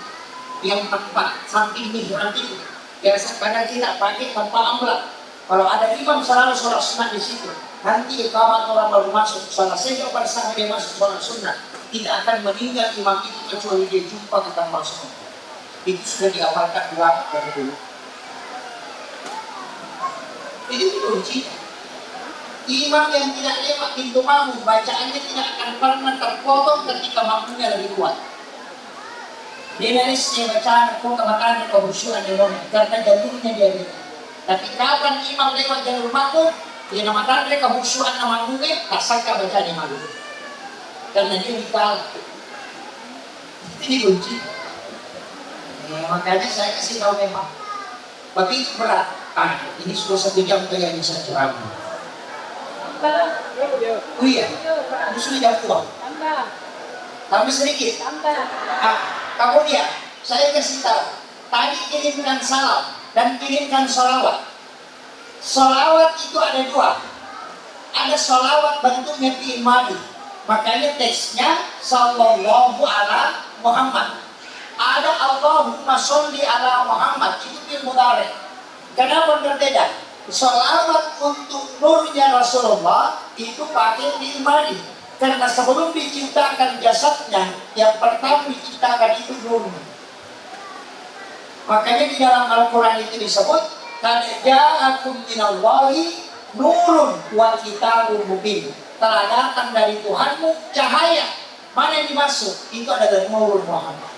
Yang tempat samping mihrab itu. Biasa karena kita pakai tanpa amblak. Kalau ada imam selalu sholat sunnah di situ. Nanti iqamat orang baru masuk sholat sehingga pada saat dia masuk sholat sunnah tidak akan meninggal imam itu kecuali dia jumpa tentang masuk. Itu sudah diamalkan dari dulu. Ini kuncinya. Imam yang tidak lewat pintu makmum bacaannya tidak akan pernah terpotong ketika makmumnya lebih kuat. Dia beresnya bacaan kau kemakanan kehusuan di rumah karena jalurnya dia ini. Tapi kapan imam lewat jalur makmum, dia namakan mereka kehusuan nama makmumnya, tak sangka bacaan malu. Karena dia dikalah. Ini kunci. Makanya saya kasih tahu memang. Tapi itu berat. Ini sudah 1 jam kayaknya saya ceramah. Oh iya, itu sudah jam tua. Tambah sedikit. Kemudian saya kasih tahu. Tadi kirimkan salam dan kirimkan sholawat. Sholawat itu ada 2. Ada sholawat bentuknya fi'il madhi. Makanya teksnya sallallahu ala Muhammad. Ada Allahumma sholli ala Muhammad. Itu fi'il mudhari. Kenapa berbeda? Sholawat untuk nurnya Rasulullah itu pakai fi'il madhi. Karena sebelum diciptakan jasadnya, yang pertama diciptakan itu nur. Makanya di dalam Al-Quran itu disebut, "Qad ja'akum minallahi nurun wa kitabun mubin." Telah datang dari Tuhanmu cahaya. Mana yang dimaksud? Itu adalah nur Muhammad.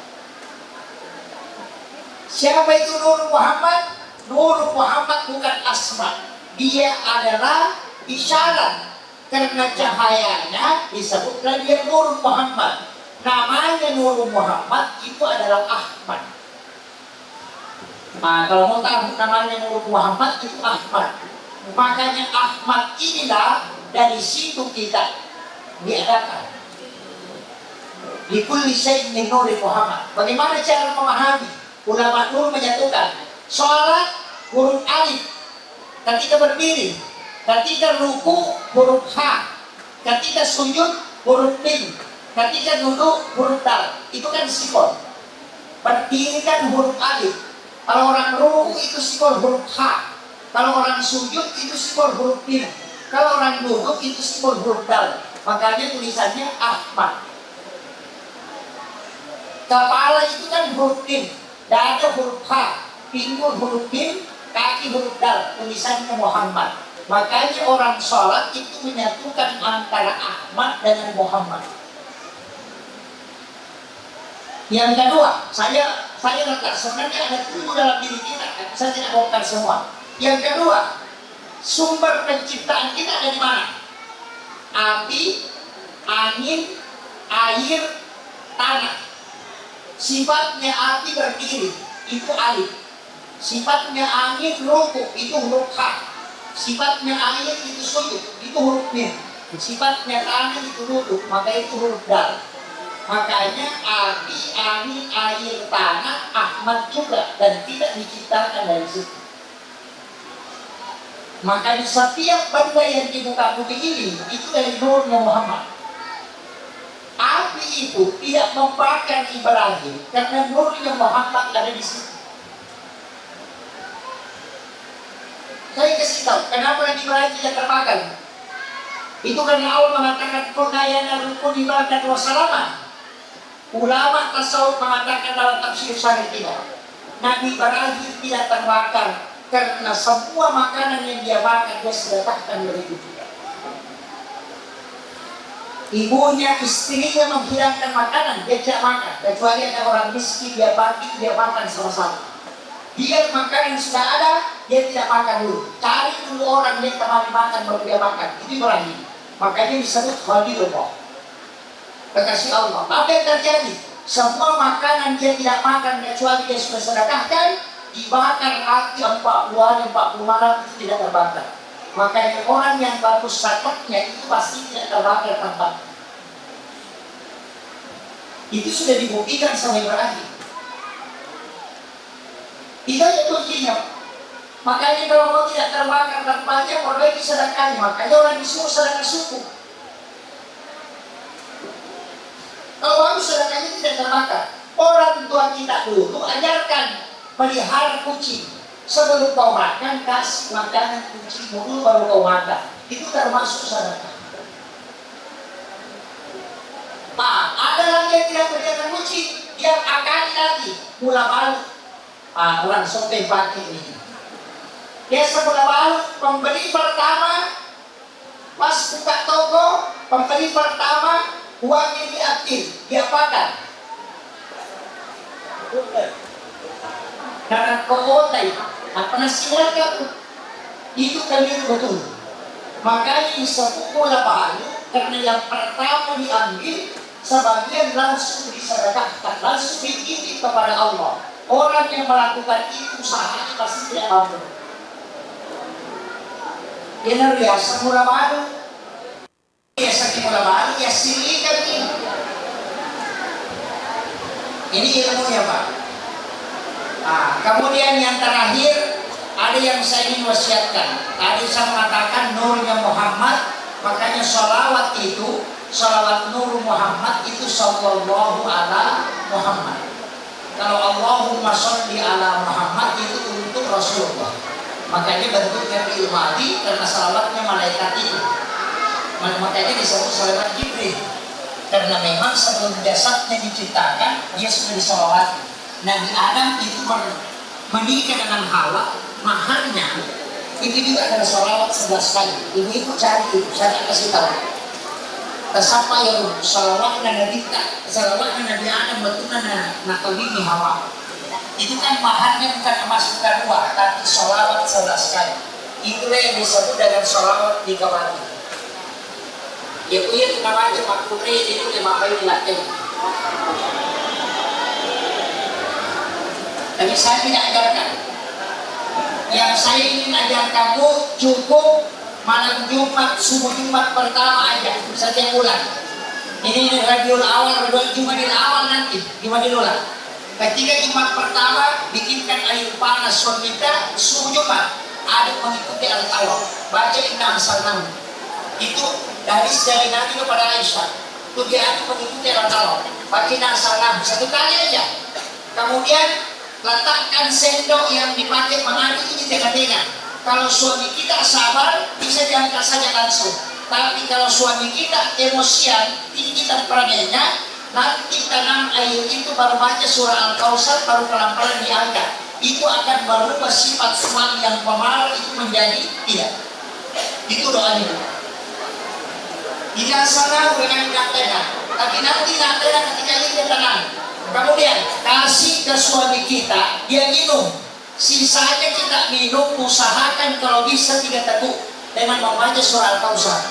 Siapa itu Nur Muhammad? Nur Muhammad bukan asma, dia adalah isyarat. Karena cahayanya disebutlah dia Nur Muhammad. Namanya Nur Muhammad itu adalah Ahmad. Nah, kalau mau tahu namanya Nur Muhammad itu Ahmad. Makanya Ahmad inilah dari situ kita diadakan. Likulli syai'in min Nuri Muhammad. Bagaimana cara memahami? Ulama Nur menyatukan sholat huruf alif ketika berdiri, ketika ruku huruf H, ketika sujud huruf mim, ketika duduk huruf dal. Itu kan simbol. Berdiri kan huruf alif. Kalau orang ruku itu simbol huruf H. Kalau orang sujud itu simbol huruf mim. Kalau orang duduk itu simbol huruf dal. Makanya tulisannya Ahmad. Kepala itu kan huruf mim, dada huruf H, pinggul huruf mim, kaki huruf dal, tulisannya Muhammad. Makanya orang sholat itu menyatukan antara Ahmad dengan Muhammad. Yang kedua, saya letak sebenarnya ada tujuh dalam diri kita, saya tidak bongkar semua. Yang kedua, sumber penciptaan kita ada di mana? Api, angin, air, tanah. Sifatnya api berdiri, itu alif. Sifatnya angin ruku, itu huruf H. Sifatnya air itu sujud, itu huruf mim. Sifatnya tanah itu duduk, maka itu huruf dal. Makanya api, angin, air, tanah, Ahmad juga, dan tidak diciptakan dari situ. Makanya setiap benda yang di muka bumi ini itu dari Nurnya Muhammad. Api itu tidak membakar Ibrahim karena Nurnya Muhammad ada di situ. Saya kasih tahu kenapa Ibrahim tidak terbakar. Itu karena Allah mengatakan kunayana rukun ibadat wassalama. Ulama tasawuf mengatakan dalam tafsir syarih kita, Nabi Ibrahim tidak terbakar karena semua makanan yang dia makan dia sedekahkan dari itu. Ibunya, istrinya menghidangkan makanan, dia tidak makan. Kecuali ada orang miskin, dia bagi, dia makan sama-sama. Dia makanan sudah ada, dia tidak makan dulu. Cari dulu orang yang temani makan, baru dia makan. Itu Ibrahim. Makanya disebut Khalilullah, kekasih Allah. Apa yang terjadi? Semua makanan dia tidak makan, kecuali dia sudah sedekahkan, dibakar api 40 hari, 40 malam, itu tidak terbakar. Makanya orang yang bagus zakatnya itu pasti tidak terbakar tempat. Itu sudah dibuktikan sama Ibrahim. Itu aja kuncinya. Makanya kalau mau tidak terbakar tempatnya, perbaiki sedekahnya. Makanya orang disuruh sedekah suku. Kalau bagus sedekahnya tidak terbakar. Orang tua kita dulu ajarkan pelihara kucing. Sebelum kau makan, kasih makanan kucing dulu baru kau makan. Itu termasuk sedekah. Nah, ada lagi yang tidak pelihara kucing, dia akan lagi mula balik. Orang sote pakai ini. Dia semula balik, pembeli pertama, pas buka toko, pembeli pertama, uangnya diambil, dia pakai. Karena kokotai, apa nasi mereka itu kalian betul. Makanya semula balik, karena yang pertama diambil, sebagian langsung disedekahkan, langsung dikirim kepada Allah. Orang yang melakukan itu usahanya pasti tidak mampu. Ini biasa mula baru, biasa mula baru, ya silikan ini. Ini ilmunya Pak. Kemudian yang terakhir ada yang saya ingin wasiatkan. Tadi saya mengatakan Nurnya Muhammad, makanya sholawat itu, sholawat Nur Muhammad itu sallallahu ala Muhammad. Kalau Allahumma sholli ala Muhammad itu untuk Rasulullah. Makanya bentuknya ilmadi karena salawatnya malaikat itu. Makanya disebut salawat Jibril. Karena memang sebelum jasadnya diciptakan, dia sudah disalawati. Nabi Adam itu menikah dengan Hawa, maharnya itu juga adalah salawat 11 kali. Ibu cari itu, saya kasih tahu. Kesapa yang salawatnya Nabi Adam betul na kawini Hawa. Itu kan bahannya bukan emas, bukan uang, tapi sholawat 11 kali. Itulah yang disebut dengan sholawat 3 kali. Ya punya namanya makmumnya itu 5 kali dilatih. Tapi saya tidak ajarkan. Yang saya ingin ajar kamu cukup malam Jumat, subuh Jumat pertama aja setiap bulan. Ini Rabiul Awal, Jumadil Awal nanti, Jumadil Awal. Ketika Jumat pertama bikinkan air panas wanita, subuh Jumat ada mengikuti al-Tawaf, baca Inna Anzalnahu. Itu dari Nabi kepada Aisyah. Itu dia mengikuti al-Tawaf, baca Inna Anzalnahu 1 kali aja. Kemudian letakkan sendok yang dipakai mengaduk itu di tengah-tengah. Kalau suami kita sabar, bisa diangkat saja langsung. Tapi kalau suami kita emosian, tinggi temperamennya, nanti tanam air itu baru baca surah Al-Kautsar, baru pelan-pelan diangkat. Itu akan merubah sifat suami yang pemarah itu menjadi tidak. Itu doanya. Tidak salah dengan tengah, tapi nanti tengah ketika dia tenang. Kemudian kasih ke suami kita, dia minum. Sisanya kita minum, usahakan kalau bisa 3 teguk dengan membaca surah Al-Kautsar.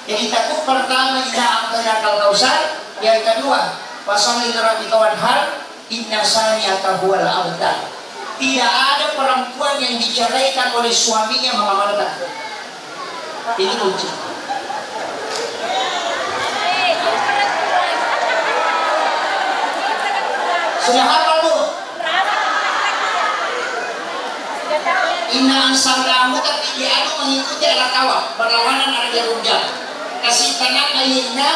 Jadi teguk pertama Inna a'tainaka al-Kautsar, yang kedua washolli lirabbika wanhar, inna syani'aka huwal abtar. Tidak ada perempuan yang diceraikan oleh suaminya mengamalkan. Ini kunci. Sudah hafal bu? Inna Anzalnahu, tapi dia mengikuti al-Tawaf, berlawanan arah rujak. Kasih tenang airnya,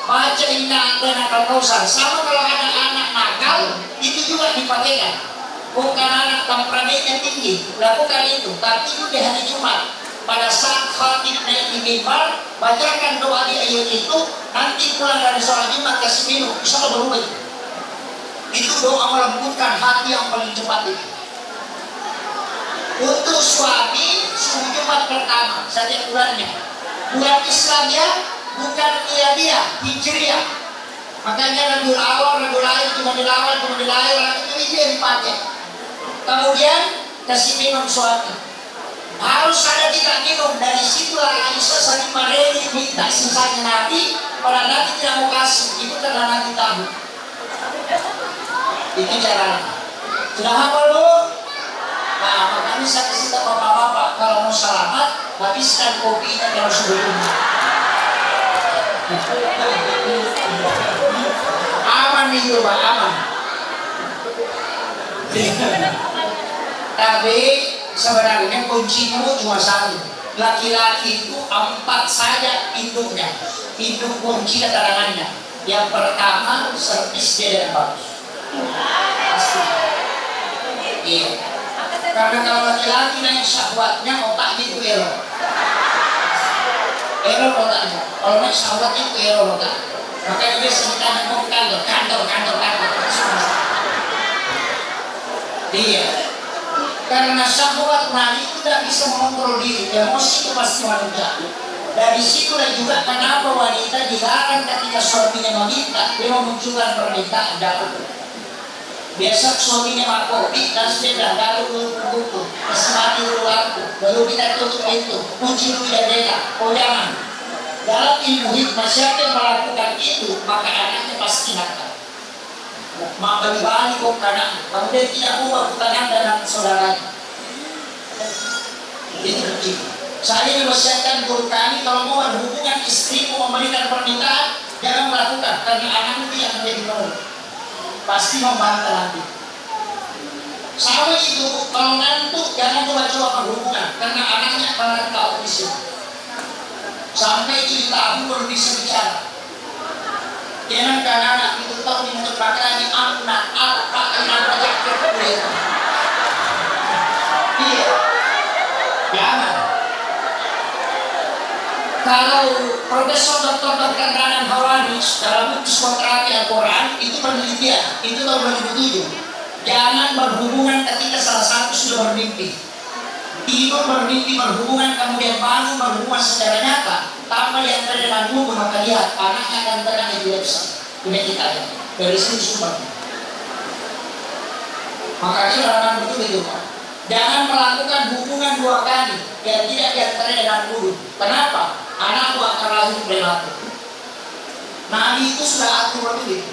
baca Inna A'tainaka al-Kautsar. Sama kalau ada anak nakal, itu juga dipakaikan. Bukan anak temperamennya tinggi, lakukan itu. Tapi itu di hari Jumat, pada saat khatib naik di mimbar, bacakan doa di ayat itu. Nanti pulang dari sholat Jumat kasih minum, insya Allah berubah itu. Itu doa melembutkan hati yang paling cepat itu. Untuk suami, subuh Jumat pertama setiap bulannya. Bulan Islam ya, bukan miladiah, hijriah. Makanya Rabiul Awal, Rabiul Akhir, Jumadil Awal, Jumadil Akhir, itu yang dipakai. Kemudian kasih minum suami. Harus ada kita minum. Dari situlah Aisyah sering mereli minta sisanya Nabi, pada Nabi tidak mau kasih. Itu karena Nabi tahu. Itu caranya. Sudah hafal bu? Nah, makanya saya kasih tahu bapak-bapak, kalau mau selamat, habiskan kopinya kalau sebelumnya. Aman itu pak, aman. Tapi sebenarnya kuncinya cuma 1. Laki-laki itu 4 saja induknya. Induk kunci keterangannya. Yang pertama, servis dia dan bagus. Pasti. Iya. Karena kalau laki-laki naik syahwatnya, otaknya itu error. Error otaknya. Kalau naik syahwatnya itu error otak. Makanya dia sering mau kantor. Iya. Karena syahwat nari itu tidak bisa mengontrol diri. Emosi itu pasti wanita. Dari situlah juga kenapa wanita dilarang ketika suaminya meminta, dia memunculkan permintaan dapat. Biasa suaminya makopi, dan sudah lalu buku, kasih mati dulu lampu, baru kita tutup pintu, kunci dulu jendela. Oh jangan. Dalam ilmu hikmah, siapa yang melakukan itu, maka anaknya pasti nakal. Bagi-bagi kok anak, kemudian tidak ubah bukan dan saudaranya. Itu kunci. Saya diwasiatkan guru kami, kalau mau ada hubungan istri, mau memberikan permintaan, jangan melakukan, karena anaknya tidak menjadi menurut. Pasti membantah nanti. Sama itu, kalau ngantuk jangan coba-coba berhubungan, karena anaknya akan tahu di sini. Sampai 7 tahun baru bisa bicara. Jangan karena anak itu tahu di mulut makanannya anak apa jaket itu. Iya. Jangan. Kalau Profesor Dr. Dr. Ranan Hawanis dalam buku psikoterapi Al-Quran itu penelitian, itu tahun 2007. Jangan berhubungan ketika salah satu sudah bermimpi. Tidur bermimpi berhubungan, kemudian bangun berhubungan secara nyata, tanpa diantar dengan buku, maka lihat anaknya akan terkena epilepsi. Ini kita ya. Dari sini sumbernya. Makanya larangan betul itu Pak. Jangan melakukan hubungan dua kali yang tidak diantaranya dengan wudhu. Kenapa? Anakmu akan lahir prematur. Nabi itu sudah atur begitu.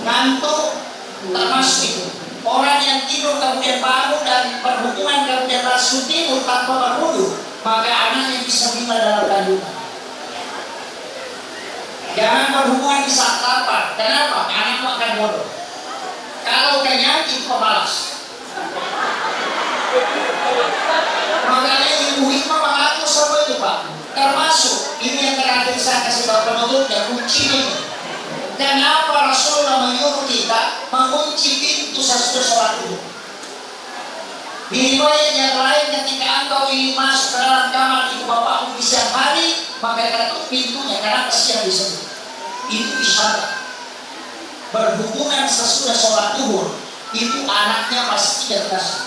Ngantuk termasuk itu. Orang yang tidur kemudian bangun dan berhubungan kemudian langsung tidur tanpa berwudhu, maka anaknya bisa meninggal dalam kandungan. Jangan berhubungan di saat lapar. Kenapa? Anakmu akan bodoh. Kalau kenyang itu pemalas. Makanya ibu hikmah mengatur semua itu Pak. Termasuk ini yang terakhir saya kasih tahu penutupnya, kunci ini. Kenapa Rasulullah menyuruh kita mengunci pintu sesudah sholat dulu? Di riwayat yang lain, ketika engkau ingin masuk ke dalam kamar ibu bapakmu di siang hari, maka ketuk pintunya karena kesian di sini. Itu isyarat. Berhubungan sesudah sholat duhur, itu anaknya pasti cerdas.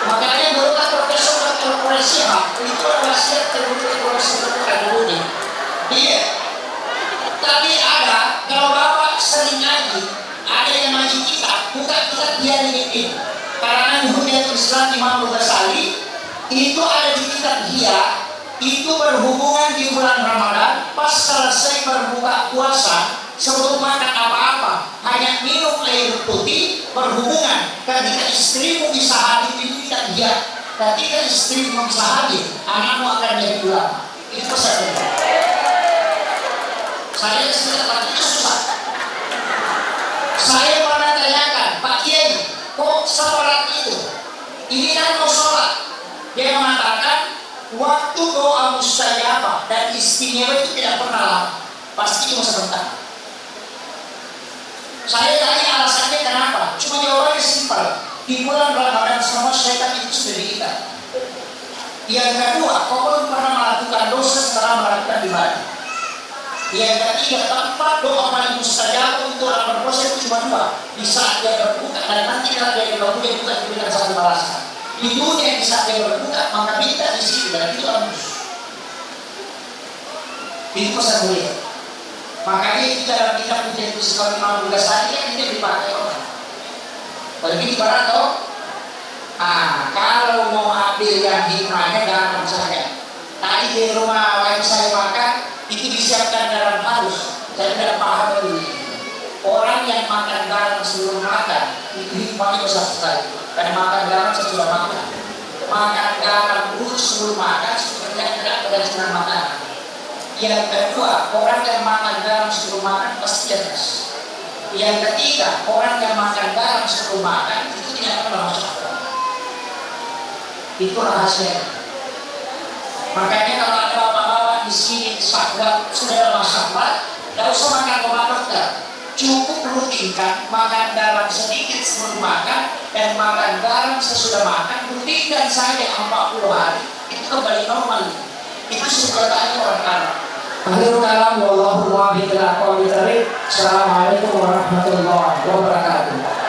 Makanya berulang Profesor Dr. Quraisyah itu wasiat terbukti Profesor Dr. Dia. Tapi ada, kalau Bapak sering ngaji, ada yang ngaji kita, bukan kita dia ini. Karena Hujatul Islam Imam Ghazali itu ada di kitab dia, itu berhubungan di bulan Ramadan, pas selesai berbuka puasa, sebelum makan apa-apa, hanya minum air putih, berhubungan. Ketika istrimu bisa hadir itu tidak dia. Ketika istrimu bisa hadir, anakmu akan jadi ulama. Itu pesan. Saya sudah lagi susah. Saya pernah tanyakan, Pak Kiai, kok sholat itu? Ini kan mau sholat. Dia mengatakan, waktu doa mustajabah dan istimewa itu tidak pernah lama. Pasti cuma sebentar. Saya tanya alasannya kenapa? Cuma jawabannya simpel. Di bulan Ramadan semua syaitan itu sudah diikat. Yang kedua, kau belum pernah melakukan dosa setelah melakukan ibadah. Yang ketiga, tempat doa paling mustajab untuk orang berpuasa itu cuma dua. Di saat dia berbuka dan nanti kalau dia berbuka dia bukan diberikan satu balasan. Di dunia di saat dia berbuka maka minta di situ dan itu amus. Itu pesan mulia. Makanya itu dalam kitab Hujatul Islam Imam Ghazali yang ini dipakai orang. Bagi ibarat toh, kalau mau ambil yang hikmahnya gampang saja. Tadi di rumah wife saya makan itu disiapkan garam halus. Saya tidak paham dulu. Orang yang makan garam sebelum makan itu hikmahnya besar sekali. Karena makan garam sesudah makan. Makan garam dulu sebelum makan seperti yang tidak berdasarkan makanan. Yang kedua, orang yang makan garam sebelum makan pasti cerdas. Yang ketiga, orang yang makan garam sebelum makan itu tidak akan masuk akal. Itu rahasia. Makanya kalau ada bapak-bapak di sini sahabat sudah masalah, tidak usah makan obat dokter. Cukup rutinkan makan garam sedikit sebelum makan dan makan garam sesudah makan. Rutinkan saja 40 hari itu kembali normal. Itu sebetulnya orang Arab. Akhirul kalam wallahu a'lam bishawab. Assalamualaikum warahmatullahi wabarakatuh.